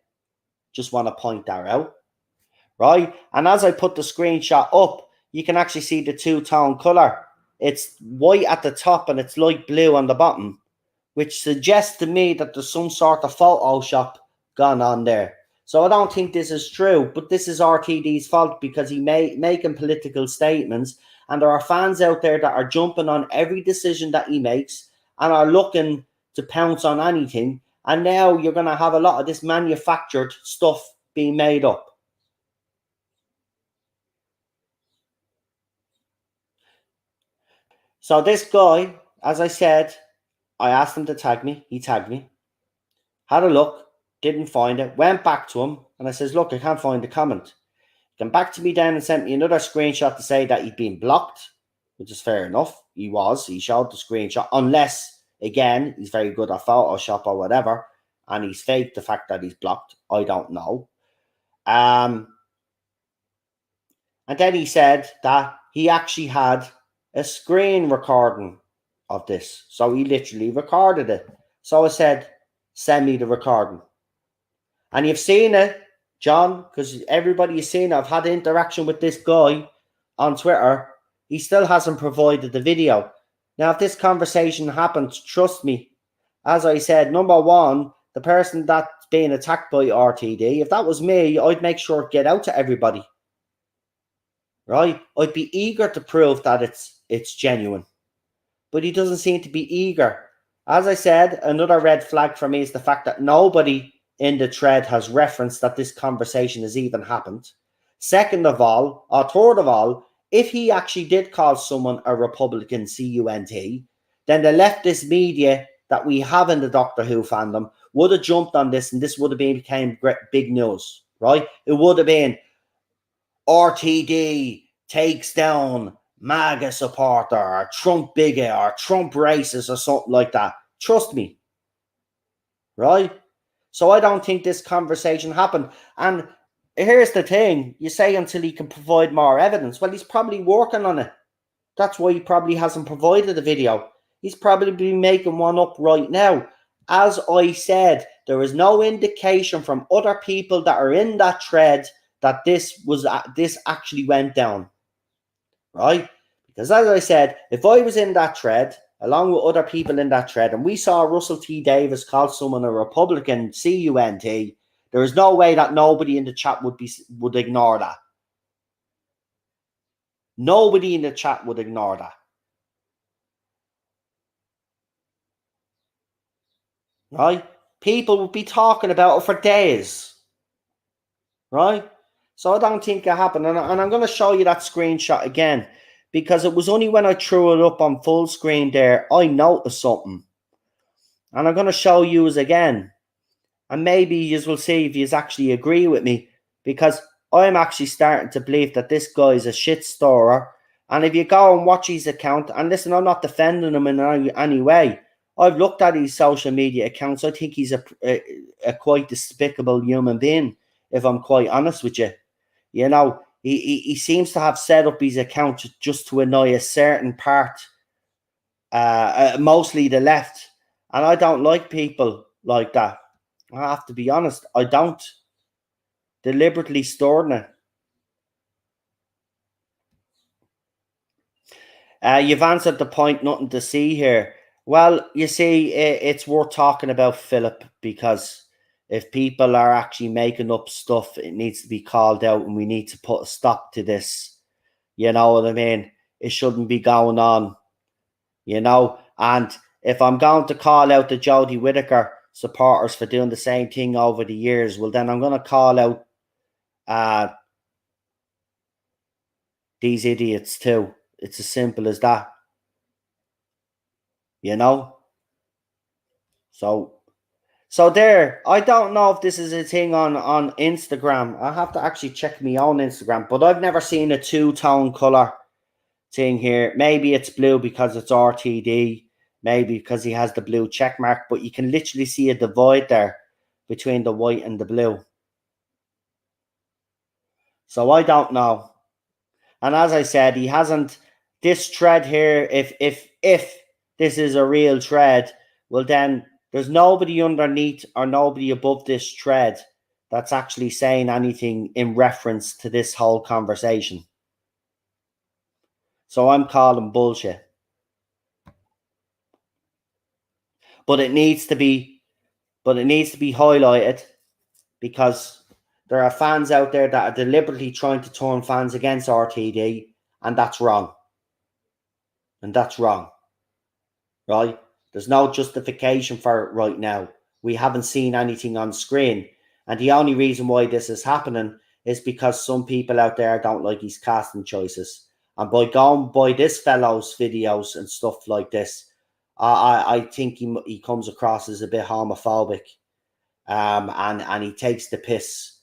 Just want to point that out, right? And as I put the screenshot up, you can actually see the two-tone color. It's white at the top and it's light blue on the bottom, which suggests to me that there's some sort of Photoshop gone on there. So I don't think this is true, but this is RTD's fault because he making political statements, and there are fans out there that are jumping on every decision that he makes and are looking to pounce on anything. And now you're going to have a lot of this manufactured stuff being made up. So this guy, as I said, I asked him to tag me. He tagged me. Had a look. Didn't find it. Went back to him. And I says, look, I can't find the comment. Came back to me then and sent me another screenshot to say that he'd been blocked, which is fair enough. He showed the screenshot. Unless, again, he's very good at Photoshop or whatever. And he's faked the fact that he's blocked. I don't know. And then he said that he actually had a screen recording of this. So he literally recorded it. So I said, send me the recording. And you've seen it, John, because everybody has seen it. I've had interaction with this guy on Twitter. He still hasn't provided the video. Now, if this conversation happens, trust me, as I said, number one, the person that's being attacked by RTD, if that was me, I'd make sure to get out to everybody. Right? I'd be eager to prove that it's genuine. But he doesn't seem to be eager. As I said, another red flag for me is the fact that nobody in the thread has referenced that this conversation has even happened. Second of all, or third of all, if he actually did call someone a Republican cunt, then the leftist media that we have in the Doctor Who fandom would have jumped on this, and this would have became big news, right? It would have been RTD takes down MAGA supporter, or Trump bigot, or Trump racist, or something like that. Trust me, right? So I don't think this conversation happened. And here's the thing. You say until he can provide more evidence. Well, he's probably working on it. That's why he probably hasn't provided a video. He's probably been making one up right now. As I said, there is no indication from other people that are in that thread that this actually went down. Right? Because as I said, if I was in that thread, along with other people in that thread, and we saw Russell T. Davis call someone a Republican cunt, there is no way that nobody in the chat would ignore that. Nobody in the chat would ignore that. Right? People would be talking about it for days. Right? So I don't think it happened. And I'm going to show you that screenshot again, because it was only when I threw it up on full screen there, I noticed something. And I'm going to show you again. And maybe you will see if you actually agree with me, because I'm actually starting to believe that this guy is a shit storer. And if you go and watch his account, and listen, I'm not defending him in any way. I've looked at his social media accounts. I think he's a quite despicable human being, if I'm quite honest with you. You know, he seems to have set up his account just to annoy a certain part, mostly the left. And I don't like people like that. I have to be honest, I don't. Deliberately storing it. You've answered the point, nothing to see here. Well, you see, it's worth talking about, Philip, because If people are actually making up stuff, it needs to be called out, and we need to put a stop to this. You know what I mean? It shouldn't be going on, you know. And if I'm going to call out the Jodie Whittaker supporters for doing the same thing over the years, well, then I'm going to call out these idiots too. It's as simple as that, you know. So there, I don't know if this is a thing on Instagram. I have to actually check my own Instagram, but I've never seen a two-tone color thing here. Maybe it's blue because it's RTD, maybe because he has the blue check mark, but you can literally see a divide there between the white and the blue. So I don't know. And as I said, he hasn't, this thread here, if this is a real thread, well then there's nobody underneath or nobody above this thread that's actually saying anything in reference to this whole conversation. So I'm calling bullshit. But it needs to be highlighted, because there are fans out there that are deliberately trying to turn fans against RTD, and that's wrong. And that's wrong. Right? There's no justification for it right now. We haven't seen anything on screen. And the only reason why this is happening is because some people out there don't like his casting choices. And by going by this fellow's videos and stuff like this, I think he comes across as a bit homophobic. And he takes the piss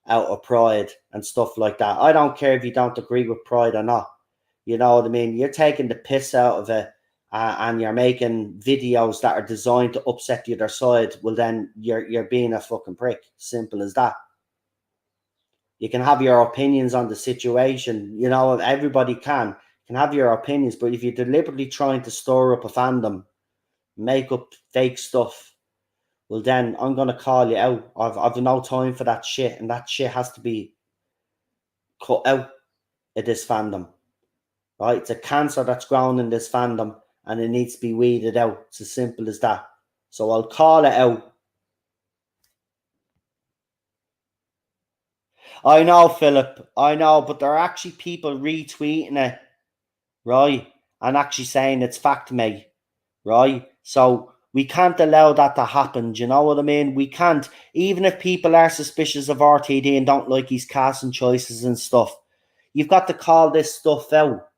out of Pride and stuff like that. I don't care if you don't agree with Pride or not. You know what I mean? You're taking the piss out of it, and you're making videos that are designed to upset the other side. Well, then you're being a fucking prick. Simple as that. You can have your opinions on the situation. You know, everybody can have your opinions, but if you're deliberately trying to stir up a fandom, make up fake stuff, well, then I'm going to call you out. I've no time for that shit, and that shit has to be cut out of this fandom, right? It's a cancer that's grown in this fandom, and it needs to be weeded out. It's as simple as that. So I'll call it out. I know, Philip. I know, but there are actually people retweeting it, right? And actually saying it's fact, mate, right? So we can't allow that to happen. Do you know what I mean? We can't. Even if people are suspicious of RTD and don't like his casting choices and stuff, you've got to call this stuff out,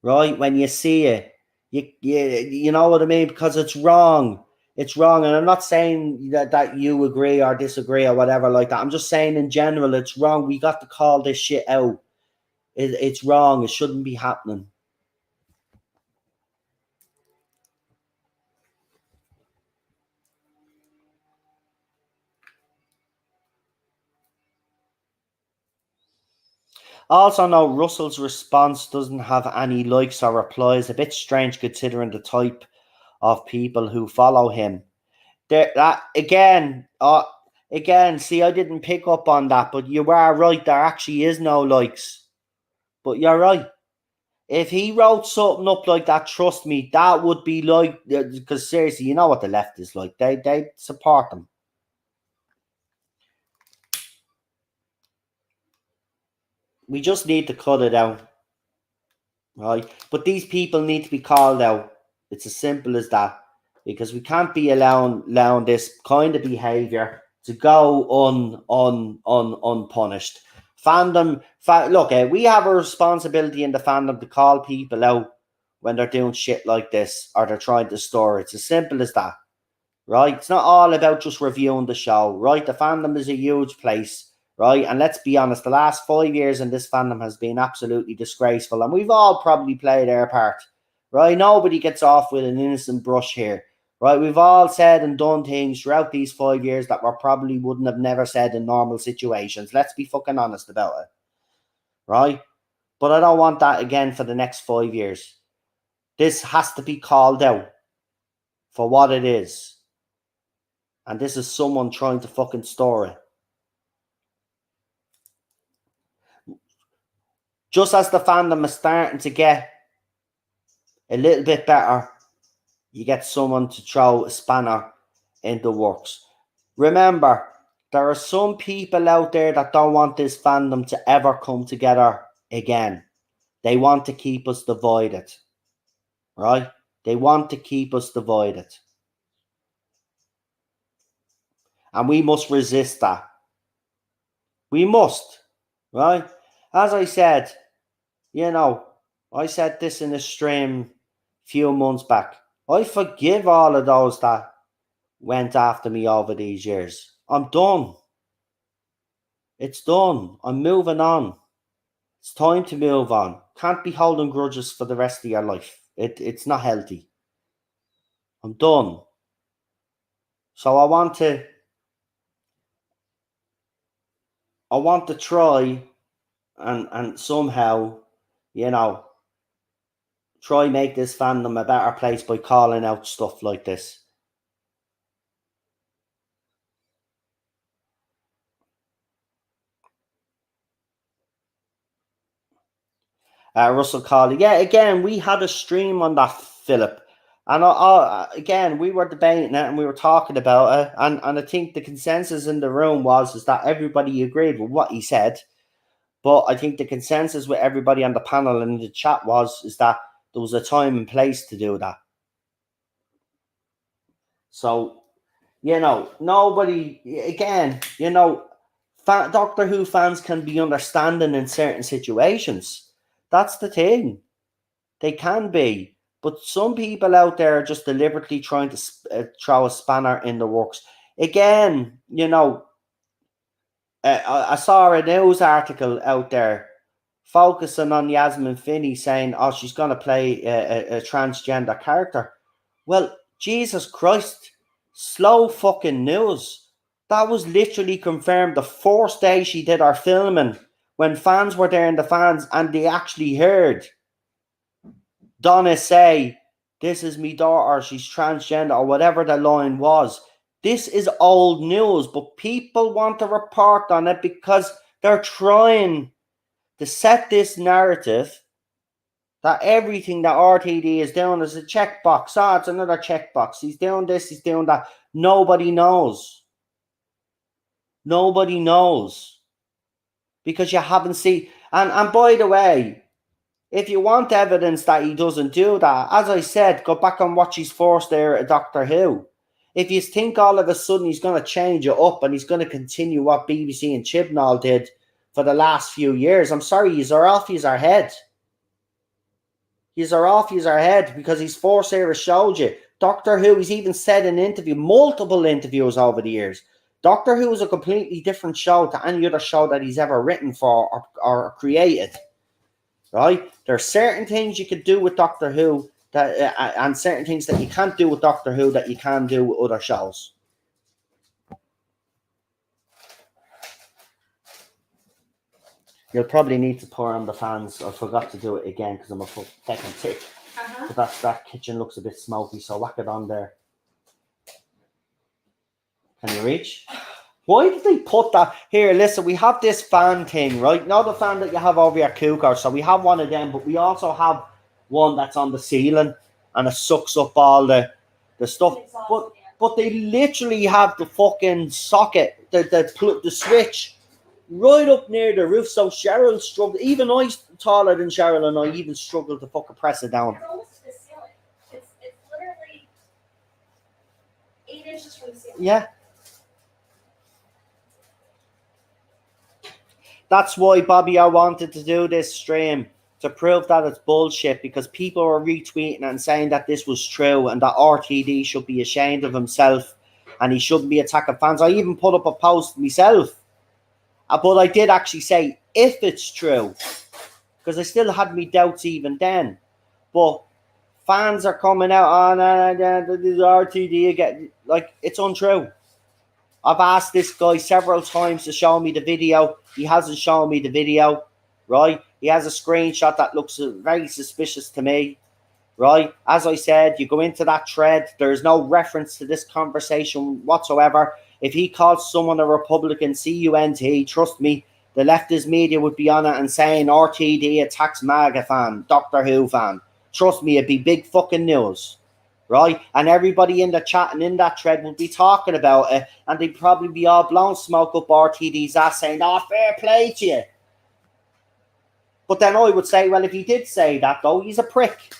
right? When you see it, you know what I mean? Because it's wrong. It's wrong. And I'm not saying that you agree or disagree or whatever like that. I'm just saying in general, it's wrong. We got to call this shit out. It's wrong. It shouldn't be happening. Also, no, Russell's response doesn't have any likes or replies. A bit strange considering the type of people who follow him. There, that again. See, I didn't pick up on that, but you are right. There actually is no likes. But you're right. If he wrote something up like that, trust me, that would be like, because seriously, you know what the left is like. They support them. We just need to cut it out, right? But these people need to be called out. It's as simple as that, because we can't be allowing this kind of behavior to go unpunished. Fandom, look, we have a responsibility in the fandom to call people out when they're doing shit like this or they're trying to store. It's as simple as that, right? It's not all about just reviewing the show, right? The fandom is a huge place, right? And let's be honest, the last 5 years in this fandom has been absolutely disgraceful, and we've all probably played our part, right? Nobody gets off with an innocent brush here, right? We've all said and done things throughout these 5 years that we probably wouldn't have never said in normal situations. Let's be fucking honest about it, right? But I don't want that again for the next 5 years. This has to be called out for what it is. And this is someone trying to fucking store it. Just as the fandom is starting to get a little bit better, you get someone to throw a spanner in the works. Remember, there are some people out there that don't want this fandom to ever come together again. They want to keep us divided, right? They want to keep us divided. And we must resist that. We must, right? As I said, I said this in a stream a few months back. I forgive all of those that went after me over these years. I'm done. It's done. I'm moving on. It's time to move on. Can't be holding grudges for the rest of your life. It's not healthy. I'm done. So I want to try and somehow, try make this fandom a better place by calling out stuff like this. Russell Colley. Yeah, again, we had a stream on that, Philip. And again, we were debating it and we were talking about it. And I think the consensus in the room is that everybody agreed with what he said. But I think the consensus with everybody on the panel and in the chat is that there was a time and place to do that. So, nobody, again, Doctor Who fans can be understanding in certain situations. That's the thing. They can be. But some people out there are just deliberately trying to throw a spanner in the works. Again, I saw a news article out there focusing on Yasmin Finney saying, oh, she's going to play a transgender character. Well, Jesus Christ, slow fucking news. That was literally confirmed the first day she did her filming when fans were there in the fans and they actually heard Donna say, this is me daughter, she's transgender, or whatever the line was. This is old news, but people want to report on it because they're trying to set this narrative that everything that RTD is doing is a checkbox. Oh, it's another checkbox. He's doing this, he's doing that. Nobody knows. Nobody knows. Because you haven't seen... And by the way, if you want evidence that he doesn't do that, as I said, go back and watch his first there at Doctor Who. If you think all of a sudden he's going to change it up and he's going to continue what BBC and Chibnall did for the last few years, I'm sorry, he's off his head. He's off his head because his first era showed you. Doctor Who, he's even said in multiple interviews over the years, Doctor Who is a completely different show to any other show that he's ever written for or created. Right? There are certain things you could do with Doctor Who that, and certain things that you can't do with Doctor Who that you can do with other shows. You'll probably need to pour on the fans. I forgot to do it again because I'm a fucking tick. But that kitchen looks a bit smoky, so whack it on there. Can you reach? Why did they put that? Here, listen, we have this fan thing, right? Not the fan that you have over your cooker. So we have one of them, but we also have one that's on the ceiling and it sucks up all the stuff. But they literally have the fucking socket, the switch right up near the roof. So Cheryl struggled. Even I, taller than Cheryl, and I even struggled to fucking press it down. It's almost to the ceiling. It's literally 8 inches from the ceiling. Yeah. That's why, Bobby, I wanted to do this stream, to prove that it's bullshit, because people were retweeting and saying that this was true and that RTD should be ashamed of himself and he shouldn't be attacking fans. I even put up a post myself. But I did actually say, if it's true, because I still had me doubts even then. But fans are coming out on the RTD again. Like, it's untrue. I've asked this guy several times to show me the video. He hasn't shown me the video, right? He has a screenshot that looks very suspicious to me, right? As I said, you go into that thread. There's no reference to this conversation whatsoever. If he calls someone a Republican, CUNT, trust me, the leftist media would be on it and saying RTD attacks MAGA fan, Doctor Who fan. Trust me, it'd be big fucking news, right? And everybody in the chat and in that thread would be talking about it, and they'd probably be all blown smoke up RTD's ass saying, oh, fair play to you. But then I would say, well, if he did say that, though, he's a prick.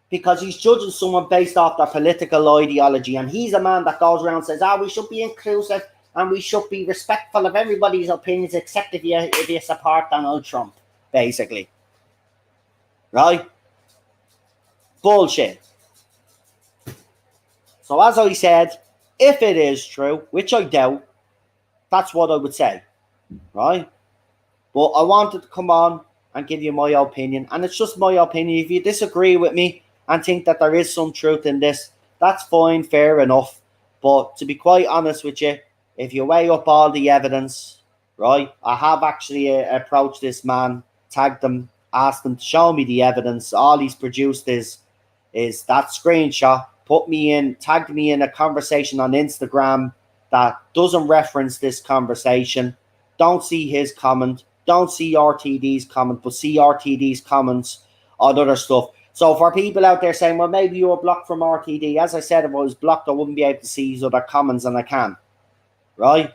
Because he's judging someone based off their political ideology. And he's a man that goes around and says, we should be inclusive and we should be respectful of everybody's opinions except if you support Donald Trump, basically. Right? Bullshit. So as I said, if it is true, which I doubt, that's what I would say. Right? But I wanted to come on and give you my opinion. And it's just my opinion. If you disagree with me and think that there is some truth in this, that's fine, fair enough. But to be quite honest with you, if you weigh up all the evidence, right, I have actually approached this man, tagged him, asked him to show me the evidence. All he's produced is that screenshot, tagged me in a conversation on Instagram that doesn't reference this conversation. Don't see his comment, don't see RTD's comment, but see RTD's comments on other stuff. So for people out there saying, well, maybe you were blocked from RTD, as I said, if I was blocked, I wouldn't be able to see his other comments, and I can. Right?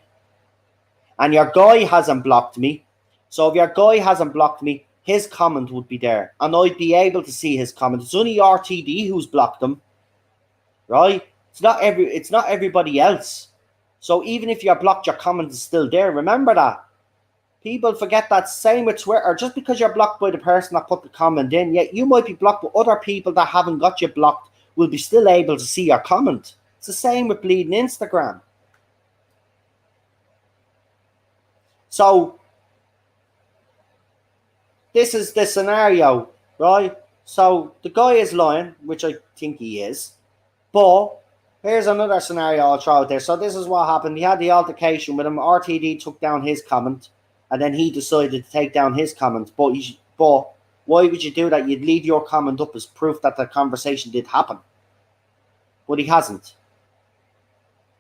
And your guy hasn't blocked me. So if your guy hasn't blocked me, his comment would be there. And I'd be able to see his comment. It's only RTD who's blocked him. Right? It's not everybody else. So even if you're blocked, your comment is still there. Remember that. People forget that. Same with Twitter. Just because you're blocked by the person that put the comment in, yet you might be blocked, but other people that haven't got you blocked will be still able to see your comment. It's the same with bleeding Instagram. So this is the scenario, right? So the guy is lying, which I think he is. But here's another scenario I'll throw out there. So this is what happened. He had the altercation with him. RTD took down his comment. And then he decided to take down his comment. But why would you do that? You'd leave your comment up as proof that the conversation did happen. But he hasn't.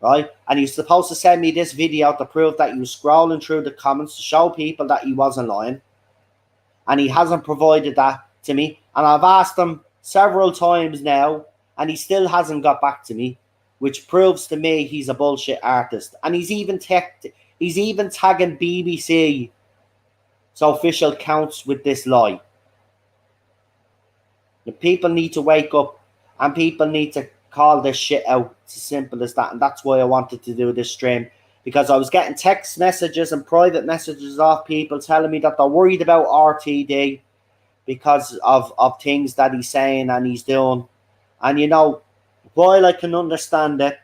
Right? And he's supposed to send me this video to prove that he was scrolling through the comments to show people that he wasn't lying. And he hasn't provided that to me. And I've asked him several times now, and he still hasn't got back to me, which proves to me he's a bullshit artist. And he's even tagging BBC so official counts with this lie. The people need to wake up and people need to call this shit out. It's as simple as that. And that's why I wanted to do this stream, because I was getting text messages and private messages off people telling me that they're worried about RTD because of things that he's saying and he's doing. And you know, while I can understand it,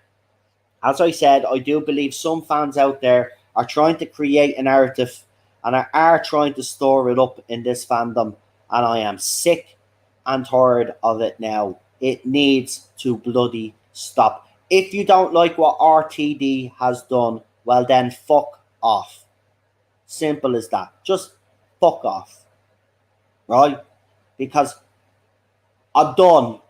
as I said, I do believe some fans out there are trying to create a narrative and are trying to store it up in this fandom. And I am sick and tired of it now. It needs to bloody stop. If you don't like what RTD has done, well then fuck off. Simple as that. Just fuck off. Right? Because I'm done.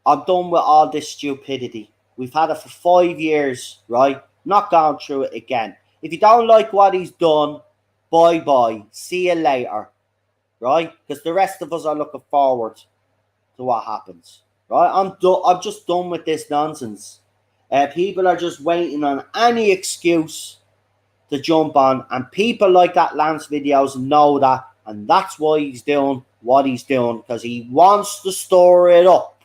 I'm done with all this stupidity. We've had it for 5 years, right? Not going through it again. If you don't like what he's done, bye-bye. See you later, right? Because the rest of us are looking forward to what happens, right? I'm just done with this nonsense. People are just waiting on any excuse to jump on, and people like that Lance videos know that, and that's why he's doing what he's doing, because he wants to store it up.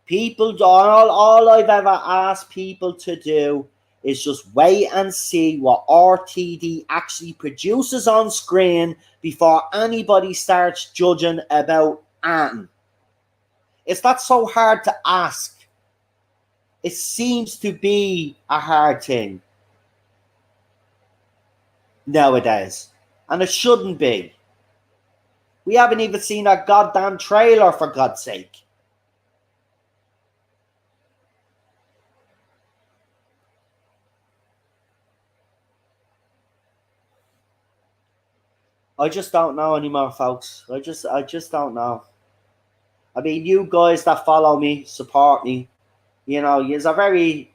People, all I've ever asked people to do is just wait and see what RTD actually produces on screen before anybody starts judging about anything. It's not so hard to ask. It seems to be a hard thing nowadays, and it shouldn't be. We haven't even seen a goddamn trailer, for God's sake. I just don't know anymore, folks. I just don't know. I mean, you guys that follow me, support me, you know, you're a very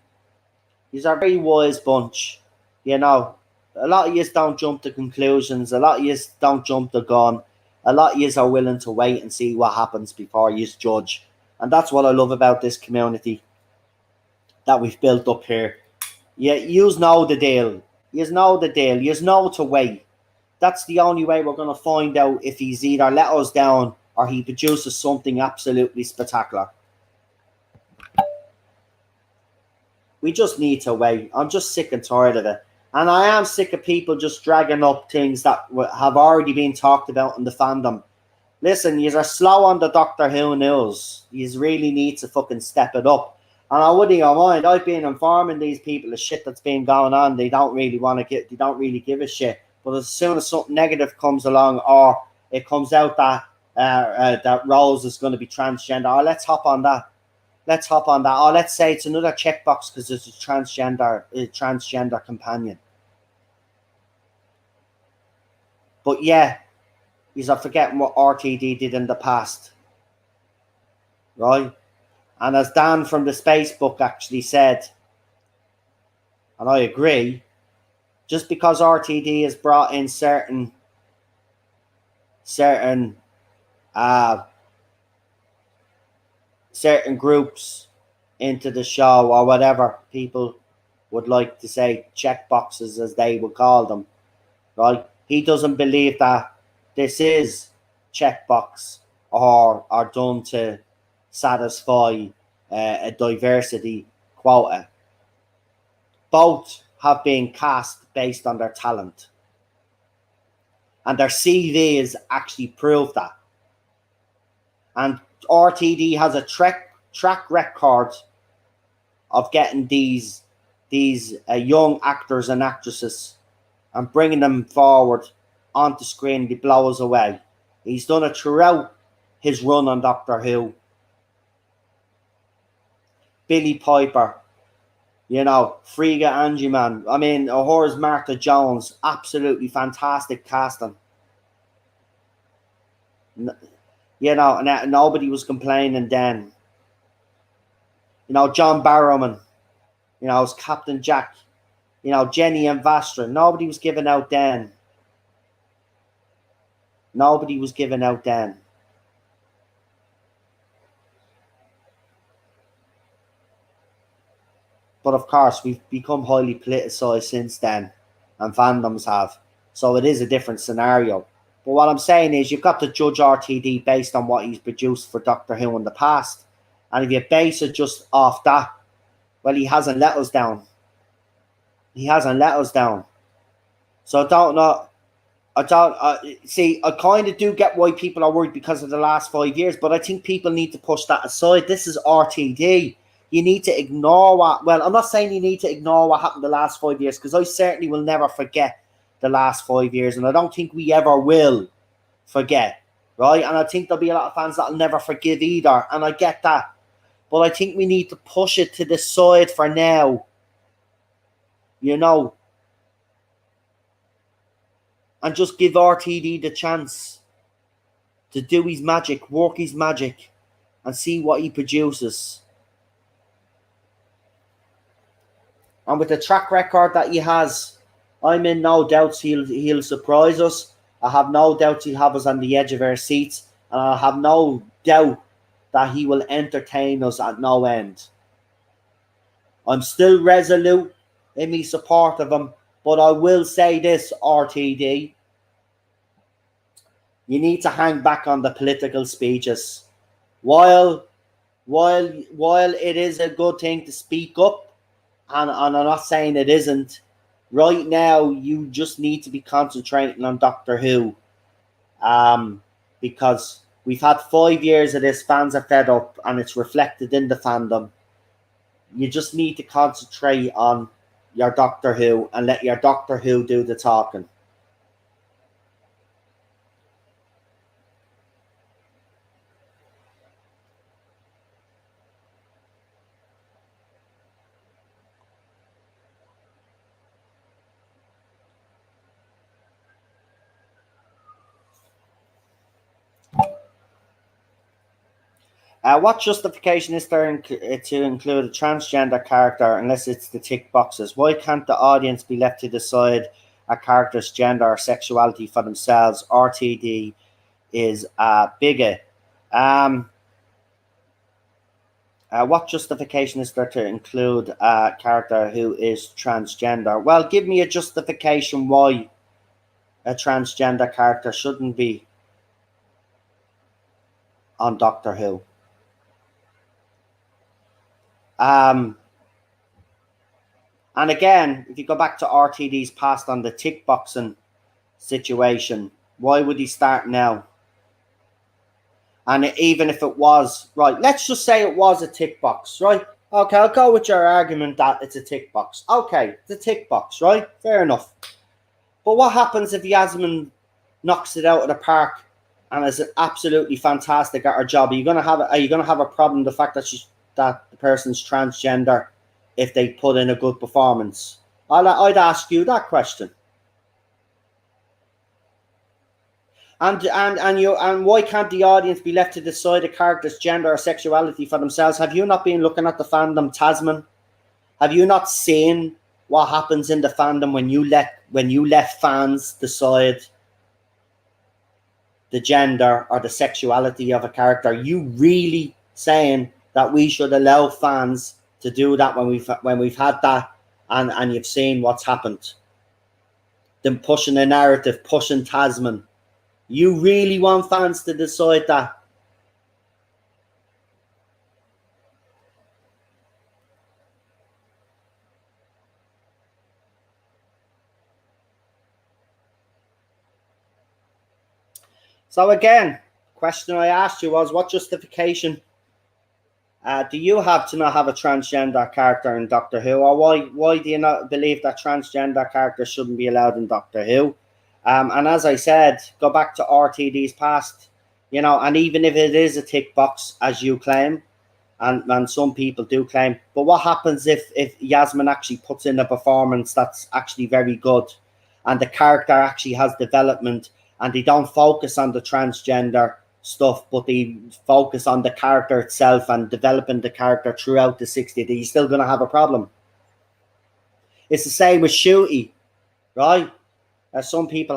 wise bunch. You know, a lot of you don't jump to conclusions. A lot of you don't jump the gun. A lot of you are willing to wait and see what happens before you judge. And that's what I love about this community that we've built up here. Yeah, yous know the deal. Yous know the deal. Yous know to wait. That's the only way we're going to find out if he's either let us down or he produces something absolutely spectacular. We just need to wait. I'm just sick and tired of it. And I am sick of people just dragging up things that have already been talked about in the fandom. Listen, you are slow on the Doctor Who news. You really need to fucking step it up. And I wouldn't mind. I've been informing these people of shit that's been going on. They don't really give a shit. But as soon as something negative comes along, or it comes out that that Rose is going to be transgender, oh, let's hop on that. Let's hop on that. Oh, let's say it's another checkbox because it's a transgender companion. But yeah, you're forgetting what RTD did in the past, right? And as Dan from the Space Book actually said, and I agree, just because RTD has brought in certain groups into the show, or whatever people would like to say, checkboxes as they would call them, right? He doesn't believe that this is checkbox or are done to satisfy a diversity quota. Both have been cast based on their talent, and their CVs actually prove that. And RTD has a track record of getting these young actors and actresses and bringing them forward onto screen. They blow us away. He's done it throughout his run on Doctor Who. Billy Piper, Frigga Angiman. I mean, Horace Martha Jones, absolutely fantastic casting. And nobody was complaining then. John Barrowman, as Captain Jack. Jenny and Vastra. Nobody was giving out then. Nobody was giving out then. But of course, we've become highly politicized since then, and fandoms have. So it is a different scenario. But what I'm saying is, you've got to judge RTD based on what he's produced for Doctor Who in the past. And if you base it just off that, well, he hasn't let us down. He hasn't let us down. So I don't know. I kind of do get why people are worried because of the last 5 years, but I think people need to push that aside. This is RTD. You need to ignore what, well, I'm not saying you need to ignore what happened the last 5 years, because I certainly will never forget the last 5 years, and I don't think we ever will forget, right? And I think there'll be a lot of fans that'll never forgive either, and I get that. But I think we need to push it to the side for now, and just give RTD the chance to do his magic, work his magic, and see what he produces. And with the track record that he has, I'm in no doubts he'll surprise us. I have no doubts he'll have us on the edge of our seats, and I have no doubt that he will entertain us at no end. I'm still resolute in my support of him, but I will say this, RTD. You need to hang back on the political speeches. While it is a good thing to speak up, and I'm not saying it isn't, right now you just need to be concentrating on Doctor Who. Because we've had 5 years of this, fans are fed up, and it's reflected in the fandom. You just need to concentrate on your Doctor Who and let your Doctor Who do the talking. What justification is there to include a transgender character unless it's the tick boxes? Why can't the audience be left to decide a character's gender or sexuality for themselves? RTD is a bigot. What justification is there to include a character who is transgender? Well, give me a justification why a transgender character shouldn't be on Doctor Who. And again, if you go back to RTD's past on the tick boxing situation, why would he start now? And even if it was, right, let's just say it was a tick box, right? Okay, I'll go with your argument that it's a tick box. Okay, it's a tick box, right? Fair enough. But what happens if Yasmin knocks it out of the park and is absolutely fantastic at her job? Are you gonna have a problem with the fact that the person's transgender if they put in a good performance? I'd ask you that question. And why can't the audience be left to decide a character's gender or sexuality for themselves? Have you not been looking at the fandom, Tasman? Have you not seen what happens in the fandom when you let fans decide the gender or the sexuality of a character? Are you really saying that we should allow fans to do that when we've had that and you've seen what's happened? Them pushing a narrative, pushing Tasman. You really want fans to decide that? So again, question I asked you was, what justification do you have to not have a transgender character in Doctor Who? Or why do you not believe that transgender characters shouldn't be allowed in Doctor Who? And as I said, go back to RTD's past, and even if it is a tick box, as you claim, and some people do claim, but what happens if Yasmin actually puts in a performance that's actually very good and the character actually has development and they don't focus on the transgender stuff, but they focus on the character itself and developing the character throughout the 60s? Are you still going to have a problem? It's the same with Shooty, right? Some people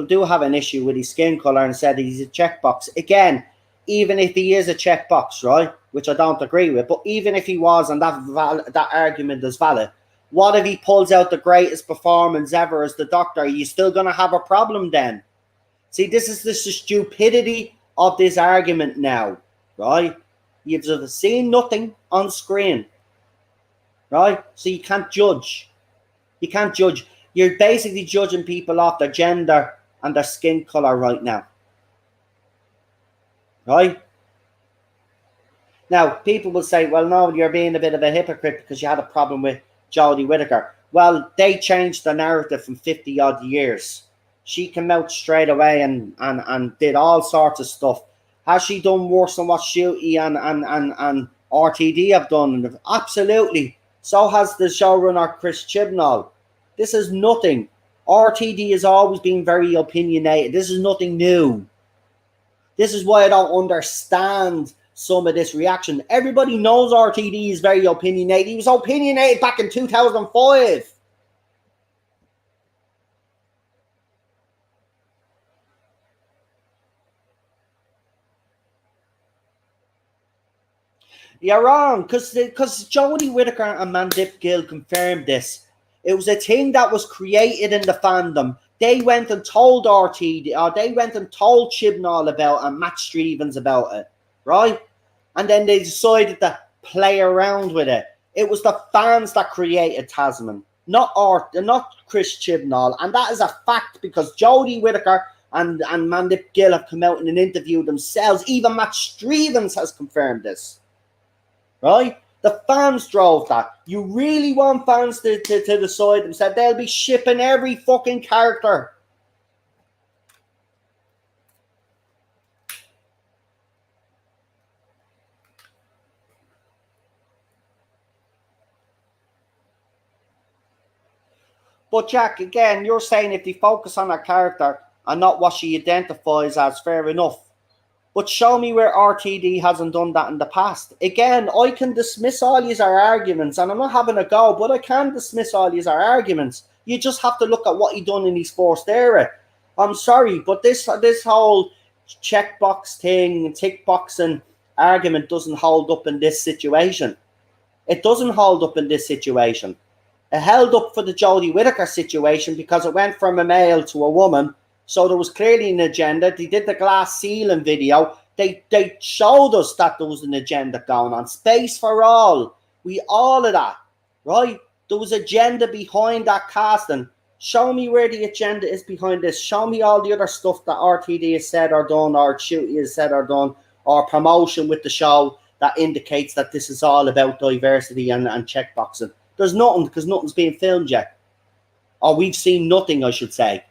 do have an issue with his skin color and said he's a checkbox. Again, even if he is a checkbox, right, which I don't agree with, but even if he was, and that argument is valid, what if he pulls out the greatest performance ever as the Doctor? Are you still going to have a problem then? See, this is the stupidity of this argument now, right? You've seen nothing on screen, right? So you can't judge. You can't judge. You're basically judging people off their gender and their skin color right now. Right? Now, people will say, well, no, you're being a bit of a hypocrite because you had a problem with Jodie Whittaker. Well, they changed the narrative from 50-odd years. She came out straight away and did all sorts of stuff. Has she done worse than what Shooty and RTD have done? Absolutely. So has the showrunner, Chris Chibnall. This is nothing. RTD has always been very opinionated. This is nothing new. This is why I don't understand some of this reaction. Everybody knows RTD is very opinionated. He was opinionated back in 2005. You're wrong, because Jodie Whittaker and Mandip Gill confirmed this. It was a thing that was created in the fandom. They went and told RTD, or they went and told Chibnall about it and Matt Stevens about it, right? And then they decided to play around with it. It was the fans that created Tasman, not Chris Chibnall. And that is a fact because Jodie Whittaker and Mandip Gill have come out in an interview themselves. Even Matt Stevens has confirmed this, right? The fans drove that. You really want fans to decide themselves? They'll be shipping every fucking character. But Jack, again, you're saying if they focus on her character and not what she identifies as, fair enough. But show me where RTD hasn't done that in the past. Again, I can dismiss all these arguments, and I'm not having a go, but I can dismiss all these arguments. You just have to look at what he done in his first era. I'm sorry, but this whole checkbox thing, tick boxing, argument doesn't hold up in this situation. It doesn't hold up in this situation. It held up for the Jodie Whittaker situation because it went from a male to a woman. So there was clearly an agenda. They did the glass ceiling video. They showed us that there was an agenda going on. Space for all. All of that, right? There was agenda behind that casting. Show me where the agenda is behind this. Show me all the other stuff that RTD has said or done, or Shooty has said or done, or promotion with the show that indicates that this is all about diversity and checkboxing. There's nothing, because nothing's being filmed yet. Or we've seen nothing, I should say.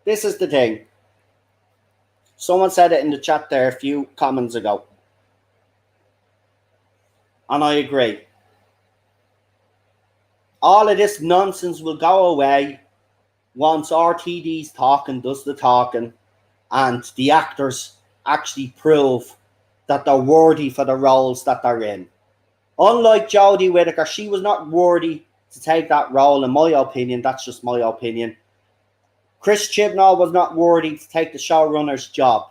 This is the thing. Someone said it in the chat there a few comments ago. And I agree. All of this nonsense will go away once RTD's talking, does the talking, and the actors actually prove that they're worthy for the roles that they're in. Unlike Jodie Whittaker, she was not worthy to take that role, in my opinion. That's just my opinion. Chris Chibnall was not worthy to take the showrunner's job,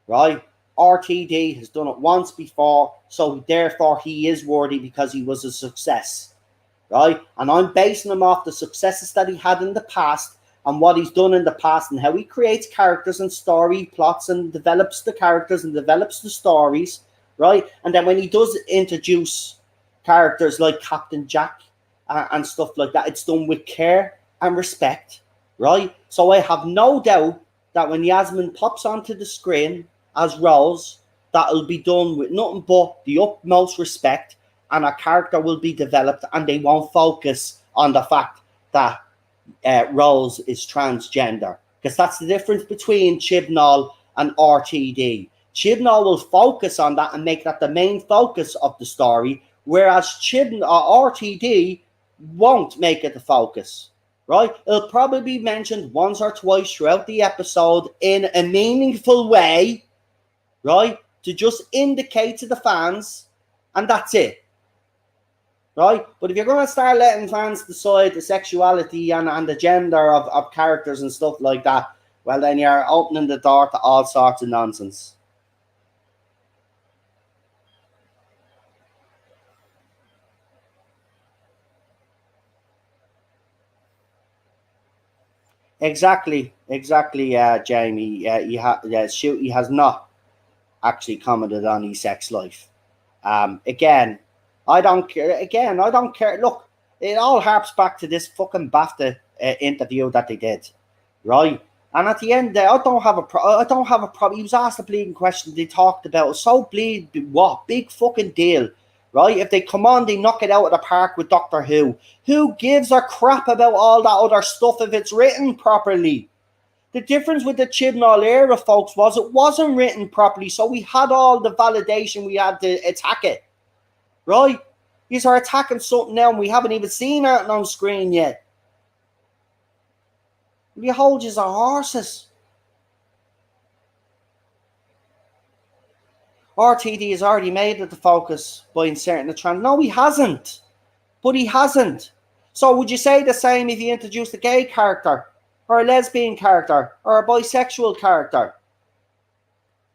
right? RTD has done it once before, so therefore he is worthy because he was a success, right? And I'm basing him off the successes that he had in the past and what he's done in the past and how he creates characters and story plots and develops the characters and develops the stories, right? And then when he does introduce characters like Captain Jack and stuff like that, it's done with care and respect, right? So I have no doubt that when Yasmin pops onto the screen as Rose, that'll be done with nothing but the utmost respect, and a character will be developed, and they won't focus on the fact that Rose is transgender, because that's the difference between Chibnall and RTD. Chibnall will focus on that and make that the main focus of the story, whereas RTD won't make it the focus. Right? It'll probably be mentioned once or twice throughout the episode in a meaningful way, right? To just indicate to the fans, and that's it. Right? But if you're going to start letting fans decide the sexuality and the gender of characters and stuff like that, well, then you're opening the door to all sorts of nonsense. Exactly, Jamie. Shooty has not actually commented on his sex life. Again, I don't care. Look, it all harps back to this fucking BAFTA interview that they did, right? And at the end, I don't have a problem. He was asked a bleeding question. They talked about so what big fucking deal, right? If they come on, they knock it out of the park with Doctor Who. Who gives a crap about all that other stuff if it's written properly? The difference with the Chibnall era, folks, was it wasn't written properly, so we had all the validation we had to attack it, right? These are attacking something now, and we haven't even seen it on screen yet. You hold your horses. RTD has already made it the focus by inserting the trans. No, he hasn't. But he hasn't. So would you say the same if you introduced a gay character, or a lesbian character, or a bisexual character?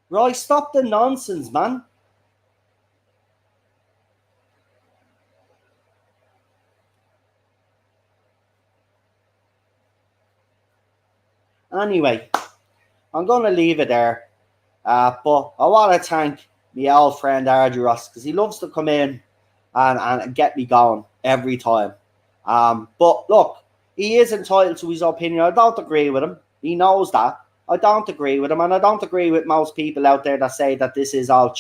Right, stop the nonsense, man. Anyway, I'm going to leave it there. But I want to thank my old friend Arduros, because he loves to come in and get me going every time. But look, he is entitled to his opinion. I don't agree with him. He knows that. I don't agree with him, and I don't agree with most people out there that say that this is all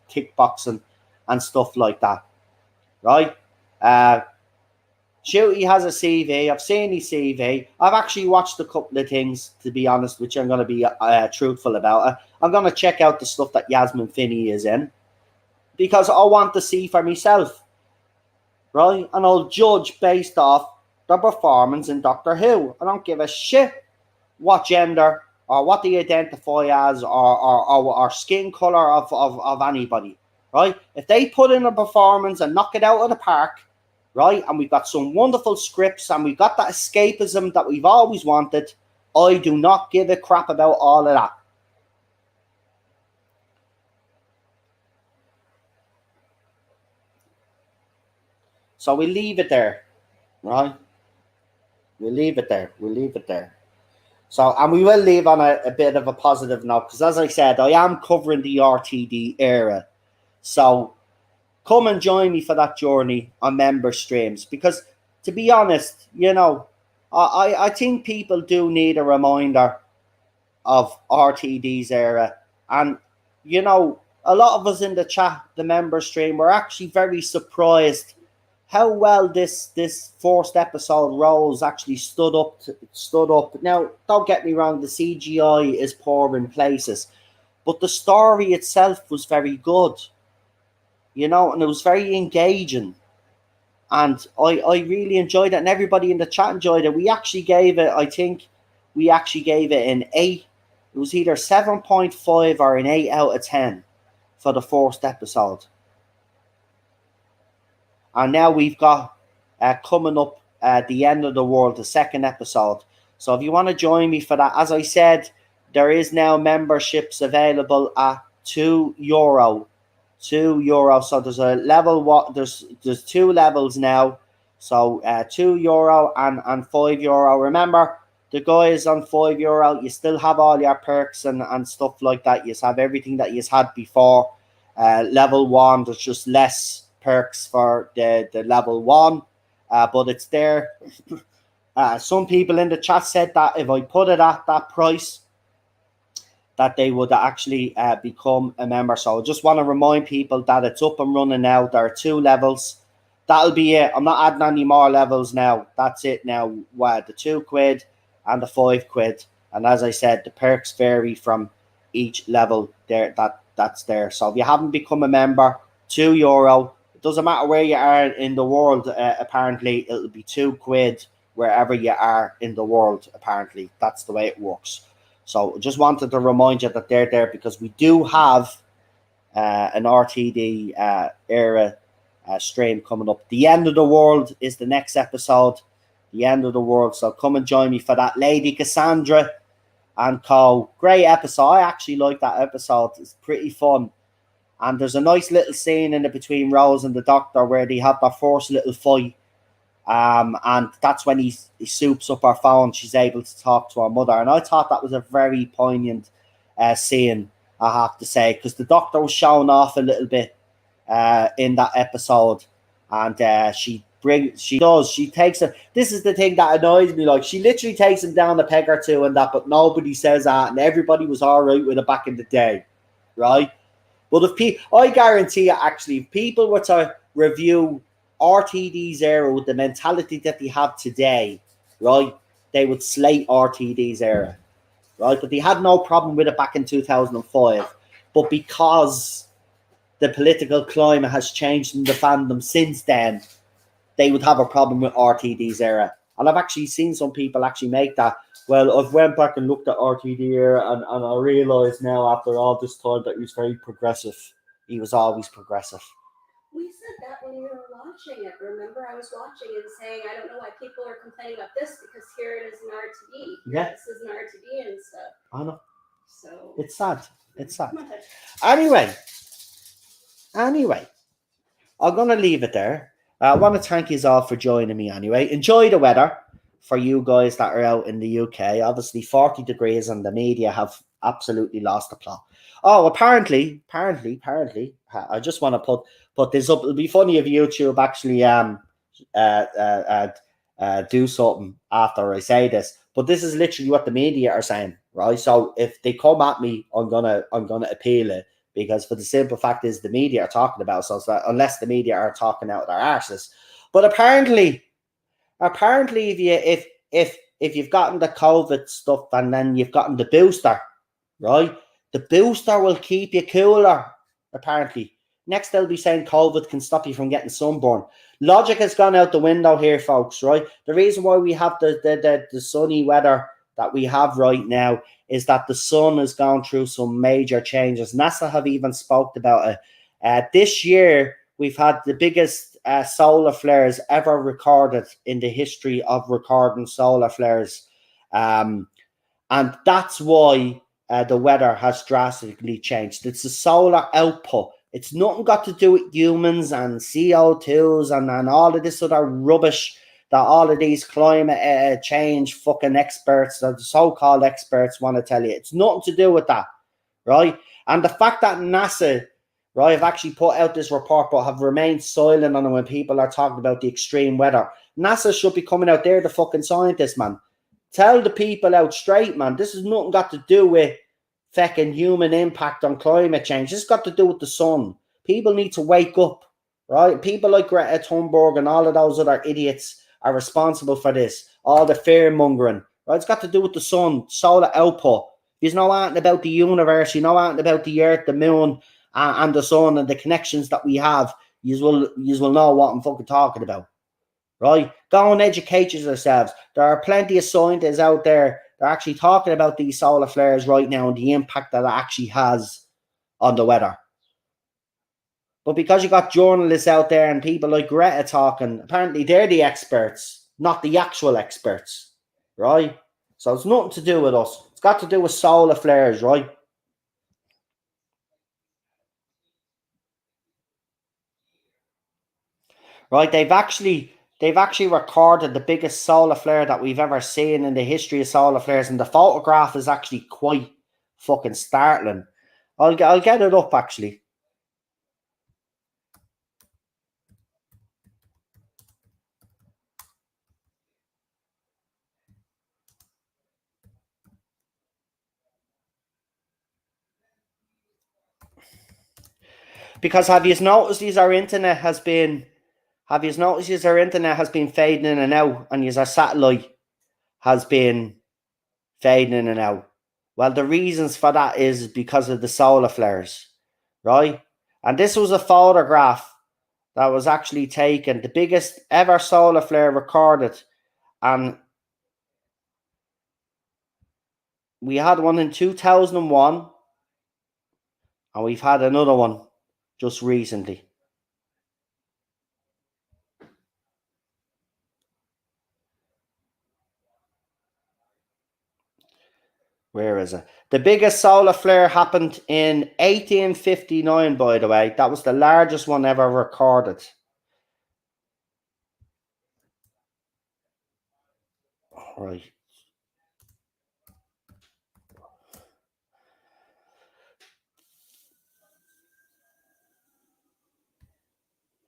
kickboxing and stuff like that. Right? Shooty has a CV. I've seen his CV. I've actually watched a couple of things, to be honest, which I'm going to be truthful about. I'm going to check out the stuff that Yasmin Finney is in, because I want to see for myself, right? And I'll judge based off the performance in Doctor Who. I don't give a shit what gender or what they identify as or skin color of anybody, right? If they put in a performance and knock it out of the park, right? And we've got some wonderful scripts, and we've got that escapism that we've always wanted. I do not give a crap about all of that. So we leave it there, right? We'll leave it there. We'll leave it there. So, and we will leave on a bit of a positive note, because as I said, I am covering the RTD era. So come and join me for that journey on member streams, because to be honest, you know, I think people do need a reminder of RTD's era. And, you know, a lot of us in the chat, the member stream, were actually very surprised how well this first episode Rose actually stood up. Now, don't get me wrong, the CGI is poor in places, but the story itself was very good, you know, and it was very engaging. And I really enjoyed it, and everybody in the chat enjoyed it. We actually gave it, I think, an 8. It was either 7.5 or an 8 out of 10 for the first episode. And now we've got coming up at the end of the world, the second episode. So if you want to join me for that, as I said, there is now memberships available at €2. €2. So there's a level there's 2 levels now. So €2 and €5. Remember, the guys on €5, you still have all your perks and stuff like that. You have everything that you had before. Level 1, there's just less perks for the level 1, but it's there. Some people in the chat said that if I put it at that price, that they would actually become a member. So I just want to remind people that it's up and running now. There are 2 levels. That'll be it. I'm not adding any more levels now. That's it now. The £2 and the £5. And as I said, the perks vary from each level there. That's there. So if you haven't become a member, €2. It doesn't matter where you are in the world. Apparently, it'll be £2 wherever you are in the world. Apparently, that's the way it works. So just wanted to remind you that they're there, because we do have an RTD era stream coming up. The End of the World is the next episode. The End of the World. So come and join me for that. Lady Cassandra and co. Great episode. I actually like that episode. It's pretty fun. And there's a nice little scene in it between Rose and the Doctor where they have their first little fight. And that's when he soups up her phone. She's able to talk to her mother. And I thought that was a very poignant scene, I have to say, because the Doctor was showing off a little bit in that episode. And she takes it. This is the thing that annoys me. Like, she literally takes him down a peg or two and that, but nobody says that. And everybody was all right with it back in the day, right? But I guarantee you, actually, if people were to review RTD's era with the mentality that they have today, right, they would slate RTD's era, right? But they had no problem with it back in 2005. But because the political climate has changed in the fandom since then, they would have a problem with RTD's era. And I've actually seen some people actually make that. Well, I've went back and looked at RTD era, and I realised now after all this time that he was very progressive. He was always progressive. We said that when we were watching it. Remember, I was watching and saying, I don't know why people are complaining about this, because here it is in RTD. Yeah. This is an RTD and stuff. I know. So it's sad. It's sad. Anyway, I'm going to leave it there. I want to thank you all for joining me anyway. Enjoy the weather for you guys that are out in the UK. Obviously, 40 degrees and the media have absolutely lost the plot. Oh, apparently, I just want to put this up. It'll be funny if YouTube actually do something after I say this. But this is literally what the media are saying, right? So if they come at me, I'm gonna appeal it. Because for the simple fact is the media are talking about, so unless the media are talking out their arses. But apparently if you've gotten the COVID stuff and then you've gotten the booster, right? The booster will keep you cooler, apparently. Next they'll be saying COVID can stop you from getting sunburn. Logic has gone out the window here, folks, right? The reason why we have the sunny weather that we have right now is that the sun has gone through some major changes. NASA have even spoke about it. This year, we've had the biggest solar flares ever recorded in the history of recording solar flares. And that's why the weather has drastically changed. It's the solar output. It's nothing got to do with humans and CO2s and all of this other rubbish that all of these climate change fucking experts, the so-called experts, want to tell you. It's nothing to do with that, right? And the fact that NASA, right, have actually put out this report but have remained silent on it when people are talking about the extreme weather. NASA should be coming out there, the fucking scientists, man. Tell the people out straight, man. This has nothing got to do with fucking human impact on climate change. This has got to do with the sun. People need to wake up, right? People like Greta Thunberg and all of those other idiots are responsible for this. All the fear mongering, right? It's got to do with the sun, solar output. You know anything about the universe, you know anything about the earth, the moon, and the sun, and the connections that we have. You will know what I'm fucking talking about. Right? Go and educate yourselves. There are plenty of scientists out there that are actually talking about these solar flares right now and the impact that it actually has on the weather. But because you got journalists out there and people like Greta talking, apparently they're the experts, not the actual experts. Right? So it's nothing to do with us. It's got to do with solar flares, right? Right? They've actually recorded the biggest solar flare that we've ever seen in the history of solar flares, and the photograph is actually quite fucking startling. I'll get it up actually. Because have you noticed our internet has been fading in and out, and our satellite has been fading in and out? Well, the reasons for that is because of the solar flares, right? And this was a photograph that was actually taken, the biggest ever solar flare recorded, and we had one in 2001, and we've had another one just recently. Where is it? The biggest solar flare happened in 1859, by the way. That was the largest one ever recorded. Right.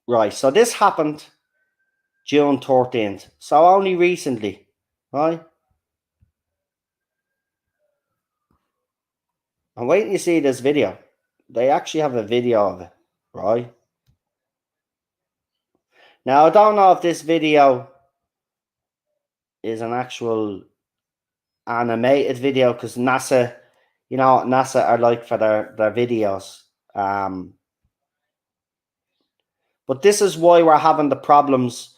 Right, so this happened June 13th. So only recently, right? I'm waiting to see this video. They actually have a video of it, right? Now, I don't know if this video is an actual animated video, because NASA, you know what NASA are like for their videos. But this is why we're having the problems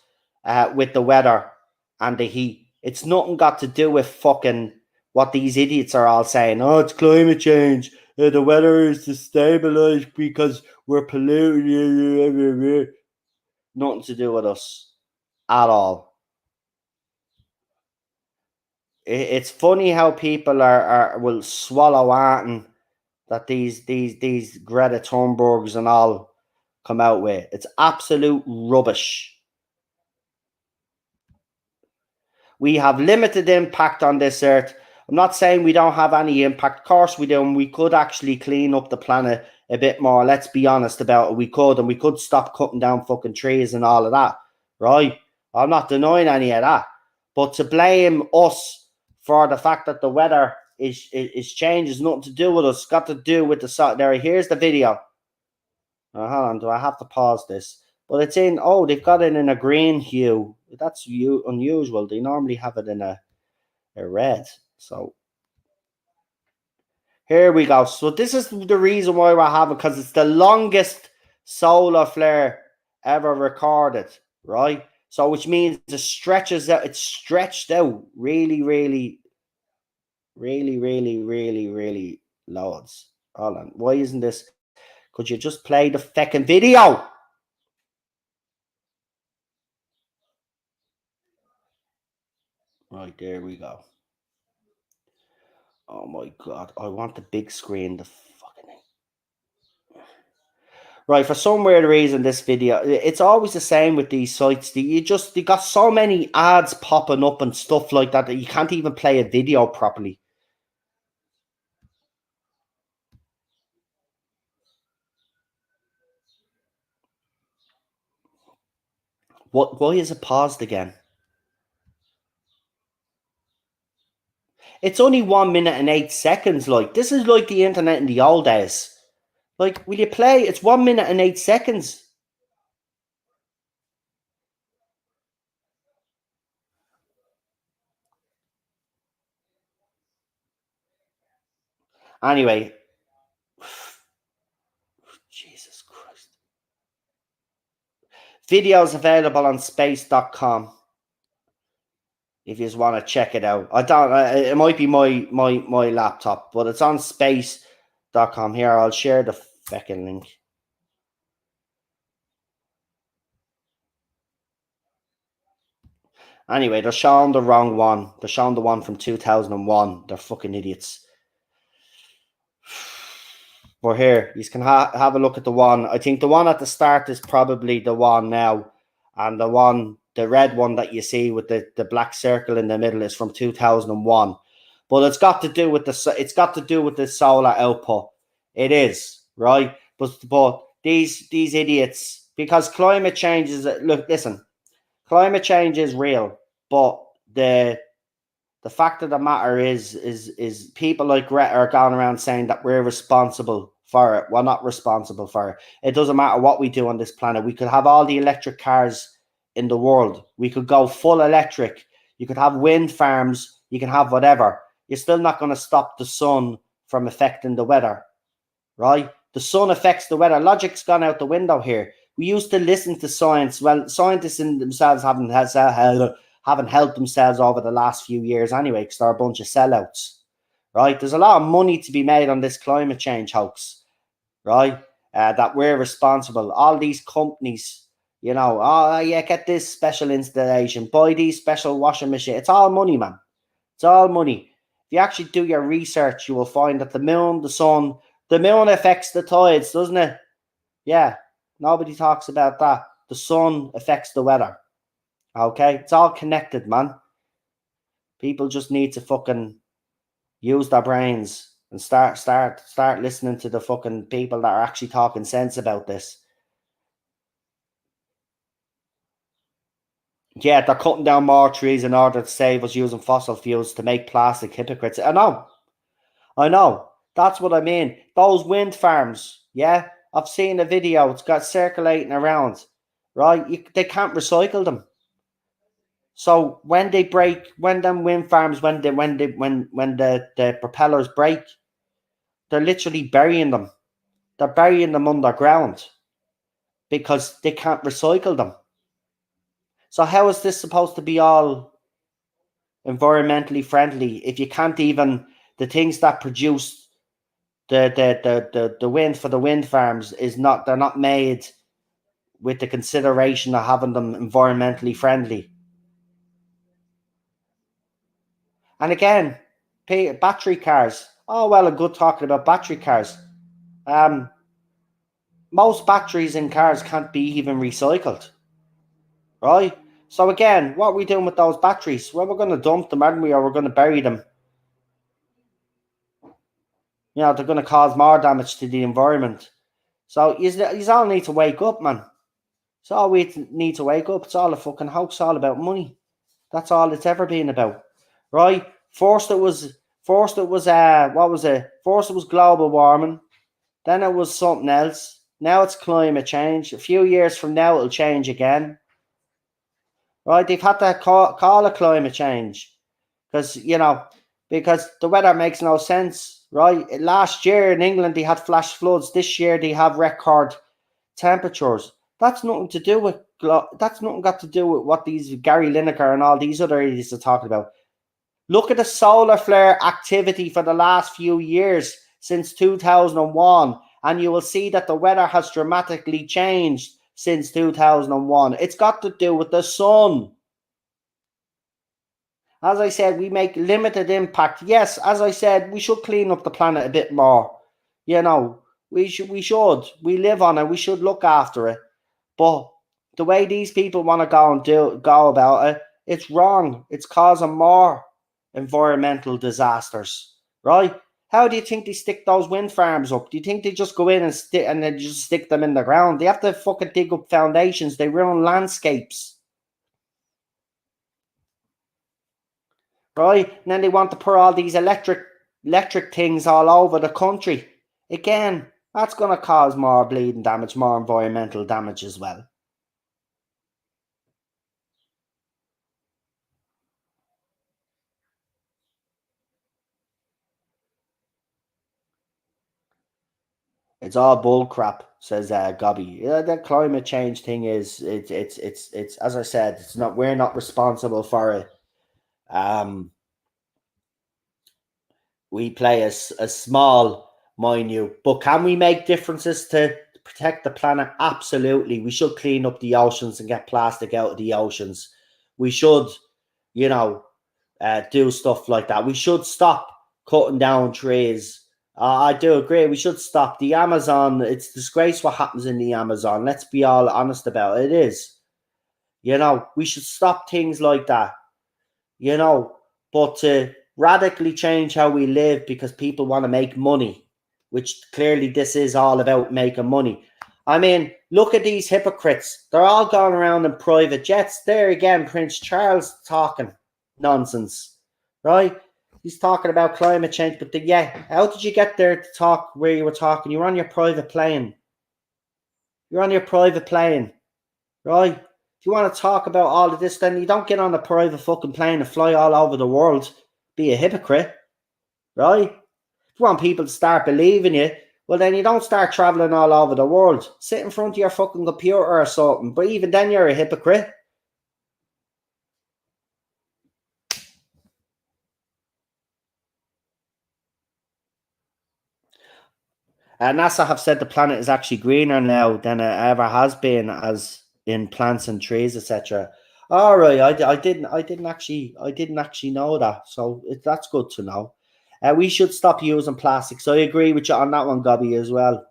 with the weather and the heat. It's nothing got to do with fucking what these idiots are all saying. Oh, it's climate change. The weather is destabilized because we're polluting. Nothing to do with us at all. It's funny how people will swallow at that these Greta Thunbergs and all come out with. It's absolute rubbish. We have limited impact on this earth. I'm not saying we don't have any impact. Of course we do, and we could actually clean up the planet a bit more. Let's be honest about it. We could, and we could stop cutting down fucking trees and all of that, right? I'm not denying any of that. But to blame us for the fact that the weather is changed is nothing to do with us. It's got to do with the... There, here's the video. Hold on, do I have to pause this? But it's in... Oh, they've got it in a green hue. That's unusual. They normally have it in a red. So here we go. So this is the reason why we're having, because it's the longest solar flare ever recorded, right? So which means it stretches out. It's stretched out really loads. Hold on. Why isn't this? Could you just play the fucking video? Right, there we go. Oh my god, I want the big screen, the fucking thing. Right, for some weird reason, this video, it's always the same with these sites. They got so many ads popping up and stuff like that that you can't even play a video properly. Why is it paused again? It's only 1 minute and 8 seconds. Like, this is like the internet in the old days. Like, will you play? It's 1 minute and 8 seconds. Anyway. Jesus Christ. Videos available on space.com. If you just want to check it out. I don't, it might be my laptop, but it's on space.com. Here, I'll share the fucking link. Anyway, they're showing the wrong one. They're showing the one from 2001. They're fucking idiots. But here, you can have a look at the one. I think the one at the start is probably the one now. And the red one that you see with the black circle in the middle is from 2001. But it's got to do with the solar output. It is, right? But these idiots, because climate change is, look, listen, climate change is real, but the fact of the matter is people like Greta are going around saying that we're responsible for it. We're not responsible for it. It doesn't matter what we do on this planet. We could have all the electric cars in the world. We could go full electric. You could have wind farms. You can have whatever. You're still not going to stop the sun from affecting the weather, right? The sun affects the weather. Logic's gone out the window here. We used to listen to science. Well, scientists in themselves haven't helped themselves over the last few years anyway, because they're a bunch of sellouts, right? There's a lot of money to be made on this climate change hoax, right? That we're responsible. All these companies, oh yeah, get this special installation, buy these special washing machine. It's all money, man. It's all money. If you actually do your research, you will find that the moon affects the tides, doesn't it? Yeah, nobody talks about that. The sun affects the weather. Okay, it's all connected, man. People just need to fucking use their brains and start listening to the fucking people that are actually talking sense about this. Yeah, they're cutting down more trees in order to save us using fossil fuels to make plastic hypocrites. I know. That's what I mean. Those wind farms, yeah, I've seen a video. It's got circulating around, right? They can't recycle them. So when they break, when them wind farms, when the propellers break, they're literally burying them. They're burying them underground because they can't recycle them. So how is this supposed to be all environmentally friendly if you can't even, the things that produce the wind for the wind farms they're not made with the consideration of having them environmentally friendly. And again, battery cars. Oh, well and good talking about battery cars. Most batteries in cars can't be even recycled, right? So again, what are we doing with those batteries? Well, we're going to dump them, aren't we? Or we're going to bury them. They're going to cause more damage to the environment. So you all need to wake up, man. It's all we need to wake up. It's all a fucking hoax. It's all about money. That's all it's ever been about, right? First it was what was it? First it was global warming. Then it was something else. Now it's climate change. A few years from now it'll change again. Right? They've had to call it climate change because the weather makes no sense. Right? Last year in England they had flash floods. This year they have record temperatures. That's nothing to do with. That's nothing got to do with what these Gary Lineker and all these other idiots are talking about. Look at the solar flare activity for the last few years since 2001, and you will see that the weather has dramatically changed since 2001. It's got to do with the sun. As I said, we make limited impact. Yes, as I said, we should clean up the planet a bit more. You know, we should. We live on it. We should look after it. But the way these people want to go about it, it's wrong. It's causing more environmental disasters, right? How do you think they stick those wind farms up? Do you think they just go in and then just stick them in the ground? They have to fucking dig up foundations. They ruin landscapes. Right? And then they want to put all these electric things all over the country. Again, that's going to cause more bleeding damage, more environmental damage as well. It's all bull crap, says Gobby. Yeah, the climate change thing is it's as I said, it's not, we're not responsible for it. We play a small, minute, but can we make differences to protect the planet? Absolutely. We should clean up the oceans and get plastic out of the oceans. We should, you know, do stuff like that. We should stop cutting down trees. I do agree. We should stop the Amazon. It's disgrace what happens in the Amazon. Let's be all honest about it. It is. You know, we should stop things like that. You know, but to radically change how we live because people want to make money, which clearly this is all about making money. I mean, look at these hypocrites. They're all going around in private jets. There again, Prince Charles talking nonsense, right? He's talking about climate change, but yeah, how did you get there to talk where you were talking? You were on your private plane. You're on your private plane, right? If you want to talk about all of this, then you don't get on a private fucking plane and fly all over the world. Be a hypocrite, right? If you want people to start believing you, well, then you don't start traveling all over the world. Sit in front of your fucking computer or something. But even then, you're a hypocrite. NASA have said the planet is actually greener now than it ever has been, as in plants and trees, etc. All right, I didn't actually know that. So that's good to know. We should stop using plastics. I agree with you on that one, Gobby, as well.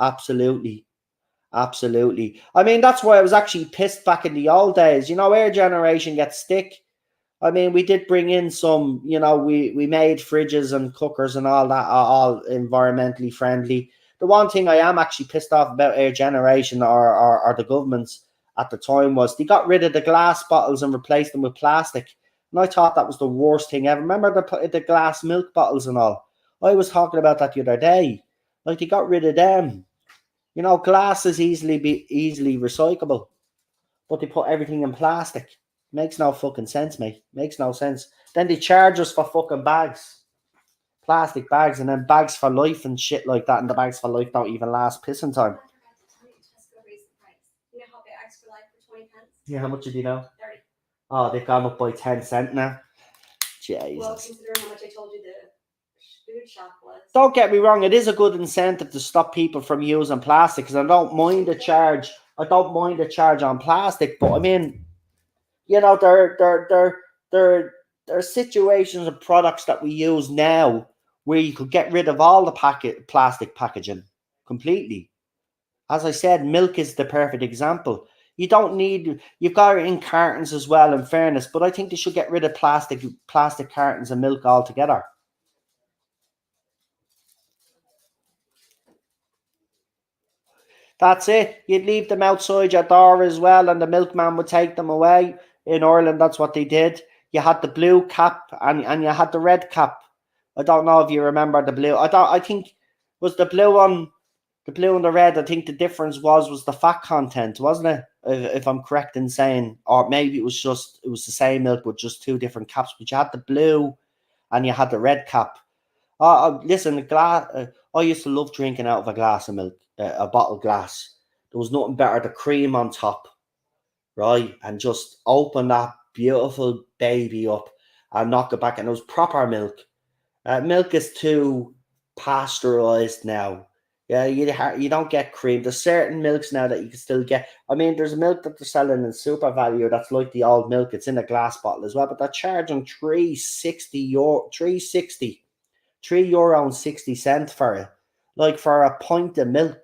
Absolutely. Absolutely. I mean, that's why I was actually pissed back in the old days. You know, our generation gets stick. I mean, we did bring in some, you know, we made fridges and cookers and all that, all environmentally friendly. The one thing I am actually pissed off about our generation or the governments at the time was they got rid of the glass bottles and replaced them with plastic. And I thought that was the worst thing ever. Remember the glass milk bottles and all? I was talking about that the other day. Like, they got rid of them. You know, glass is easily recyclable, but they put everything in plastic. Makes no fucking sense, mate. Makes no sense. Then they charge us for fucking bags, plastic bags, and then bags for life and shit like that. And the bags for life don't even last pissing time. You know how bags for life for 20 pence? Yeah, how much did you know? 30. Oh, they've gone up by 10 cents now. Jesus. Well, considering how much I told you the food shop was. Don't get me wrong, it is a good incentive to stop people from using plastic, because I don't mind the charge. I don't mind the charge on plastic, but I mean, you know, there are situations and products that we use now where you could get rid of all the plastic packaging completely. As I said, milk is the perfect example. You don't need, you've got it in cartons as well, in fairness, but I think they should get rid of plastic cartons of milk altogether. That's it. You'd leave them outside your door as well, and the milkman would take them away. In Ireland, that's what they did. You had the blue cap and you had the red cap. I don't know if you remember the blue. I think was the blue one, the blue and the red. I think the difference was the fat content, wasn't it? If I'm correct in saying, or maybe it was the same milk with just two different caps. But you had the blue and you had the red cap. Listen, the glass. I used to love drinking out of a glass of milk, a bottle glass. There was nothing better. The cream on top, right, and just open that beautiful baby up and knock it back, and it was proper milk. Milk is too pasteurized now. Yeah, you don't get cream. There's certain milks now that you can still get. I mean, there's a milk that they're selling in Super Value that's like the old milk. It's in a glass bottle as well, but they're charging €3.60, €3 and 60 cents for it, like for a pint of milk,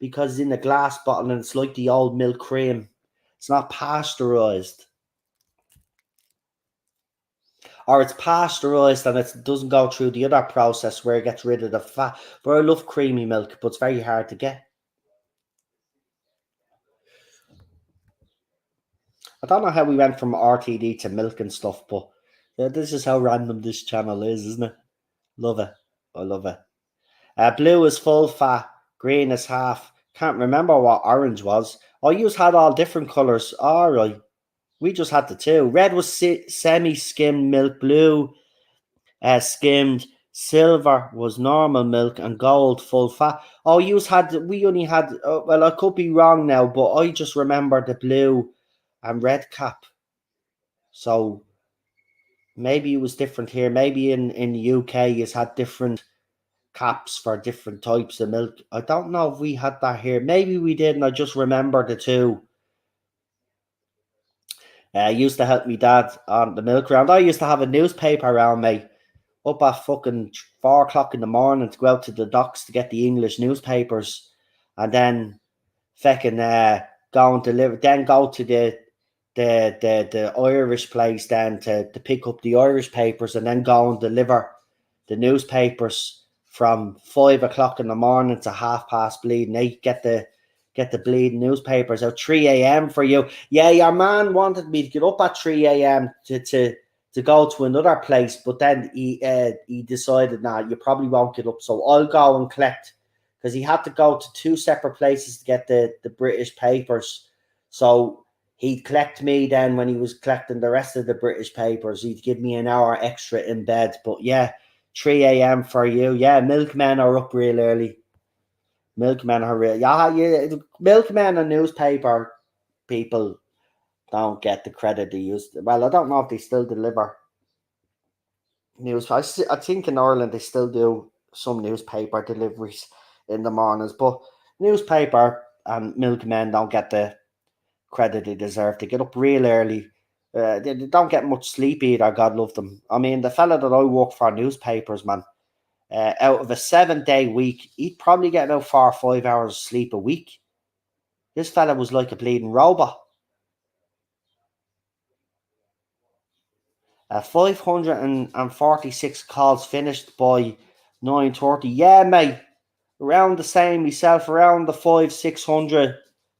because it's in a glass bottle and it's like the old milk cream. It's not pasteurized. Or it's pasteurized and it doesn't go through the other process where it gets rid of the fat. But I love creamy milk, but it's very hard to get. I don't know how we went from RTD to milk and stuff, but this is how random this channel is, isn't it? Love it. I love it. Blue is full fat, green is half. Can't remember what orange was. Oh, you had all different colours. All right. We just had the two. Red was semi-skimmed milk, blue skimmed, silver was normal milk, and gold full fat. Oh, we only had, well, I could be wrong now, but I just remember the blue and red cap. So maybe it was different here. Maybe in the UK, you had different caps for different types of milk. I don't know if we had that here. Maybe we did, and I just remember the two. I used to help me dad on the milk round. I used to have a newspaper around me up at fucking 4 o'clock in the morning to go out to the docks to get the English newspapers, and then fecking go and deliver. Then go to the Irish place then to pick up the Irish papers, and then go and deliver the newspapers from 5 o'clock in the morning to 8:30. Get the bleeding newspapers out 3 a.m. for you. Yeah, your man wanted me to get up at 3 a.m. to go to another place, but then he decided, nah, you probably won't get up, so I'll go and collect, because he had to go to two separate places to get the British papers. So he'd collect me then when he was collecting the rest of the British papers. He'd give me an hour extra in bed. But yeah, 3 a.m. for you. Yeah, milkmen are up real early. Milkmen are real. Yeah, milkmen and newspaper people don't get the credit they used to. Well, I don't know if they still deliver news. I think in Ireland they still do some newspaper deliveries in the mornings, but newspaper and milkmen don't get the credit they deserve. They get up real early. They don't get much sleep either. God love them. I mean, the fella that I work for newspapers, man, out of a 7-day week, he'd probably get about 4 or 5 hours of sleep a week. This fella was like a bleeding robot. 546 calls finished by 9:30. Yeah, mate. Around the same myself, around the 500-600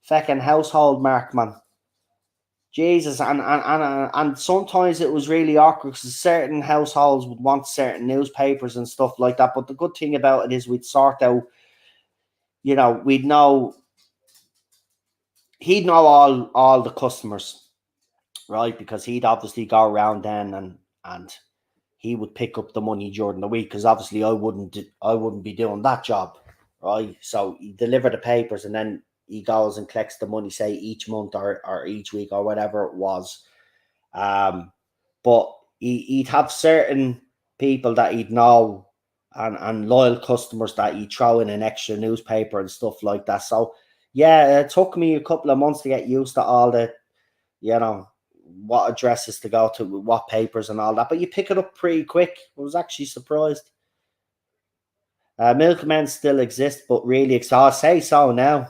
fecking household mark, man. Jesus, and sometimes it was really awkward because certain households would want certain newspapers and stuff like that. But the good thing about it is we'd sort out, we'd know, he'd know all the customers, right? Because he'd obviously go around then and he would pick up the money during the week, because obviously I wouldn't be doing that job, right? So he deliver the papers and then he goes and collects the money, say each month or each week or whatever it was. But he'd have certain people that he'd know, and loyal customers that he'd throw in an extra newspaper and stuff like that. So yeah, it took me a couple of months to get used to all the, what addresses to go to, what papers and all that. But you pick it up pretty quick. I was actually surprised. Milkmen still exist, but really, I say so now.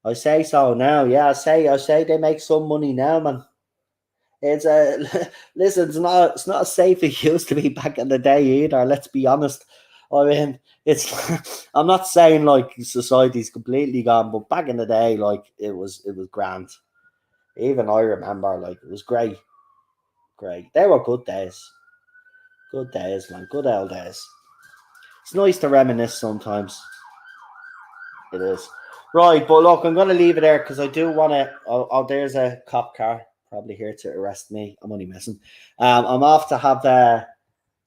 I say so now. Yeah, I say they make some money now, man. It's listen, it's not as safe as it used to be back in the day either. Let's be honest. I mean, it's I'm not saying like society's completely gone, but back in the day, like it was grand. Even I remember, like, it was great, great. They were good days, man, good old days. It's nice to reminisce sometimes. It is. Right, but look, I'm going to leave it there because I do want to. Oh, there's a cop car probably here to arrest me. I'm only messing. I'm off to have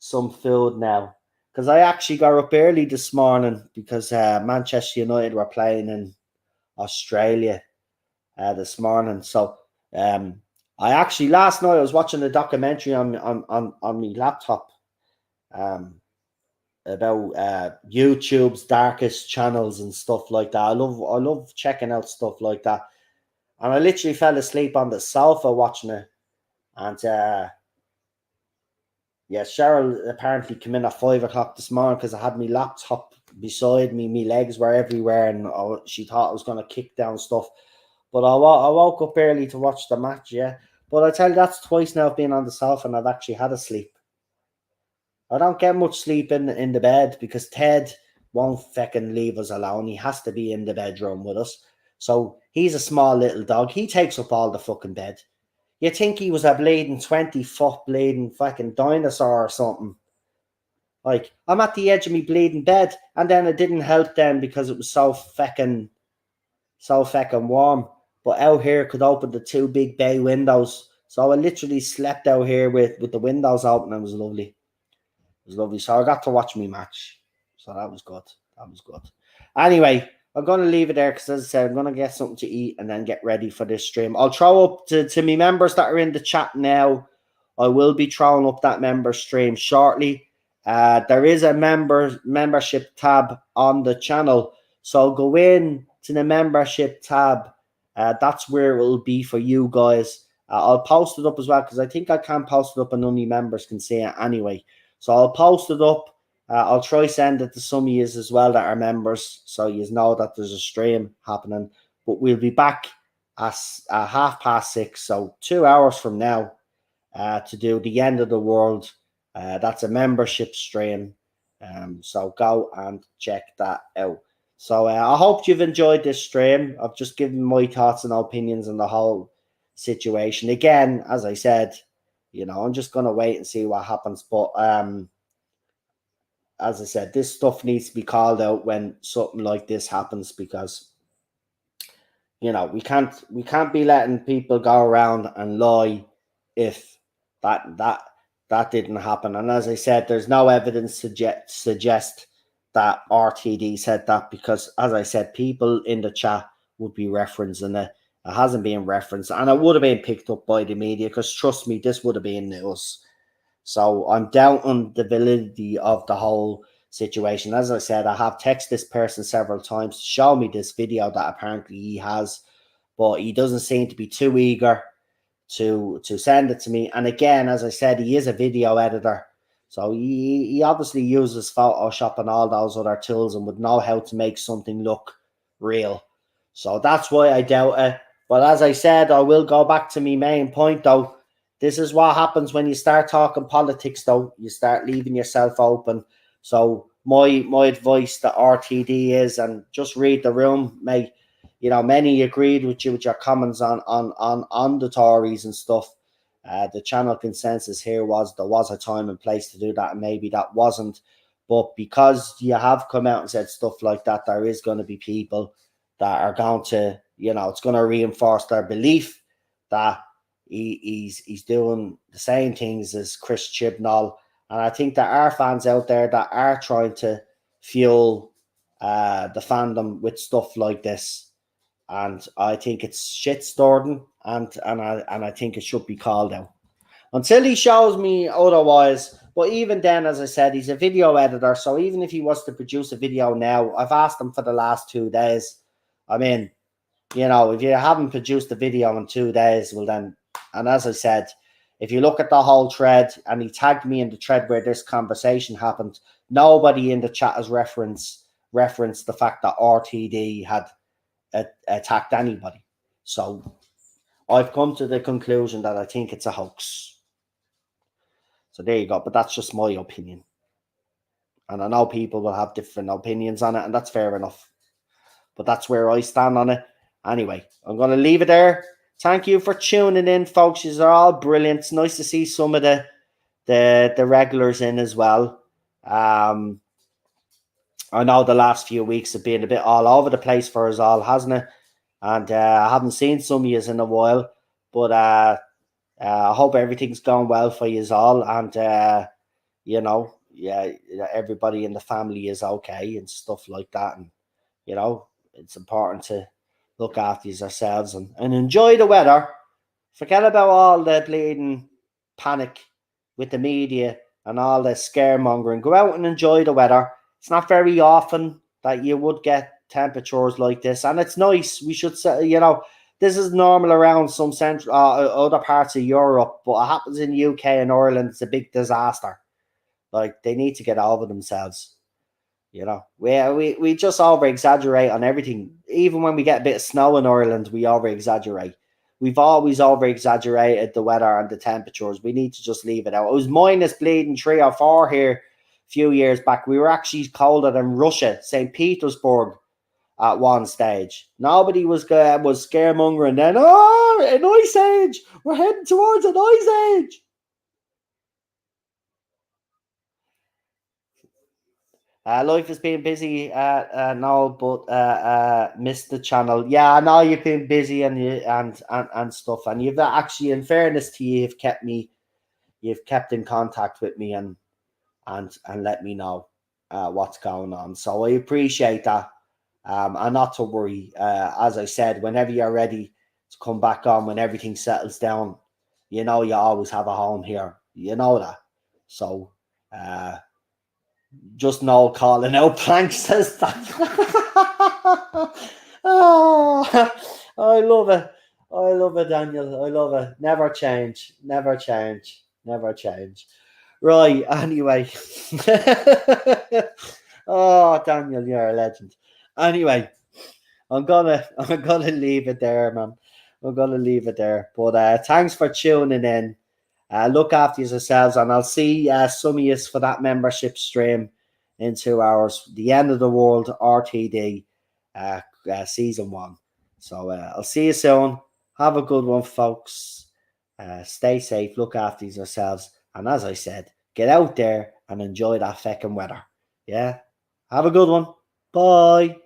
some food now because I actually got up early this morning because Manchester United were playing in Australia this morning. So I actually last night I was watching a documentary on my laptop. Um, YouTube's darkest channels and stuff like that. I love checking out stuff like that. And I literally fell asleep on the sofa watching it. And yeah, Cheryl apparently came in at 5 o'clock this morning because I had my laptop beside me. My legs were everywhere, and she thought I was going to kick down stuff. But I woke up early to watch the match, yeah. But I tell you, that's twice now I've been on the sofa and I've actually had a sleep. I don't get much sleep in the bed because Ted won't fucking leave us alone. He has to be in the bedroom with us. So he's a small little dog. He takes up all the fucking bed. You think he was a bleeding 20-foot bleeding fucking dinosaur or something. Like, I'm at the edge of me bleeding bed, and then it didn't help then because it was so fucking warm. But out here could open the two big bay windows. So I literally slept out here with the windows open, and it was lovely. It was lovely. So I got to watch me match. So that was good. That was good. Anyway, I'm going to leave it there because, as I said, I'm going to get something to eat and then get ready for this stream. I'll throw up to me members that are in the chat now. I will be throwing up that member stream shortly. There is a membership tab on the channel. So go in to the membership tab. That's where it will be for you guys. I'll post it up as well because I think I can post it up and only members can see it anyway. So I'll post it up. I'll try send it to some of you as well that are members, so you know that there's a stream happening. But we'll be back at 6:30, so 2 hours from now, to do the end of the world. That's a membership stream. So go and check that out. So I hope you've enjoyed this stream. I've just given my thoughts and opinions on the whole situation. Again, as I said, I'm just gonna wait and see what happens. But as I said, this stuff needs to be called out when something like this happens because we can't be letting people go around and lie if that didn't happen. And as I said, there's no evidence to suggest that RTD said that because, as I said, people in the chat would be referencing it. It hasn't been referenced, and it would have been picked up by the media because, trust me, this would have been news. So I'm doubting the validity of the whole situation. As I said, I have texted this person several times to show me this video that apparently he has, but he doesn't seem to be too eager to send it to me. And again, as I said, he is a video editor. So he obviously uses Photoshop and all those other tools and would know how to make something look real. So that's why I doubt it. But as I said, I will go back to my main point though. This is what happens when you start talking politics, though. You start leaving yourself open. So my advice to RTD is, and just read the room, mate. Many agreed with you with your comments on the Tories and stuff. The channel consensus here was there was a time and place to do that, and maybe that wasn't. But because you have come out and said stuff like that, there is going to be people that are going to, it's going to reinforce their belief that he's doing the same things as Chris Chibnall. And I think there are fans out there that are trying to fuel the fandom with stuff like this. And I think it's shit-stirring, and I think it should be called out. Until he shows me otherwise, but even then, as I said, he's a video editor, so even if he was to produce a video now, I've asked him for the last 2 days. I mean, if you haven't produced a video in 2 days, well then, and as I said, if you look at the whole thread, and he tagged me in the thread where this conversation happened, nobody in the chat has referenced the fact that RTD had attacked anybody. So I've come to the conclusion that I think it's a hoax. So there you go. But that's just my opinion. And I know people will have different opinions on it, and that's fair enough. But that's where I stand on it. Anyway, I'm going to leave it there. Thank you for tuning in, folks. You're all brilliant. It's nice to see some of the regulars in as well. I know the last few weeks have been a bit all over the place for us all, hasn't it? And I haven't seen some of you in a while. But I hope everything's going well for you all. And, everybody in the family is okay and stuff like that. And, it's important to look after yourselves and enjoy the weather. Forget about all the bleeding panic with the media and all the scaremongering. Go out and enjoy the weather. It's not very often that you would get temperatures like this, and it's nice. We should say, this is normal around some central other parts of Europe, but it happens in the UK and Ireland. It's a big disaster. Like, they need to get over themselves. We just over exaggerate on everything. Even when we get a bit of snow in Ireland, we over exaggerate. We've always over exaggerated the weather and the temperatures. We need to just leave it out. It was minus bleeding 3 or 4 here a few years back. We were actually colder than Russia, St. Petersburg, at one stage. Nobody was scaremongering then. Oh, an ice age! We're heading towards an ice age. Life has been busy now, but missed the channel. Yeah, I know you've been busy and stuff, and you've actually, in fairness to you, you've kept in contact with me and let me know what's going on. So I appreciate that. And not to worry. As I said, whenever you're ready to come back on, when everything settles down, you always have a home here. You know that. So just no calling out plank says that. Oh, I love it. I love it, Daniel. I love it. Never change. Never change. Never change. Right. Anyway. Oh, Daniel, you're a legend. Anyway, I'm gonna leave it there, man. I'm gonna leave it there. But thanks for tuning in. Look after yourselves, and I'll see some of you for that membership stream in 2 hours. The End of the World RTD season 1. So I'll see you soon. Have a good one, folks. Stay safe. Look after yourselves. And as I said, get out there and enjoy that feckin' weather. Yeah. Have a good one. Bye.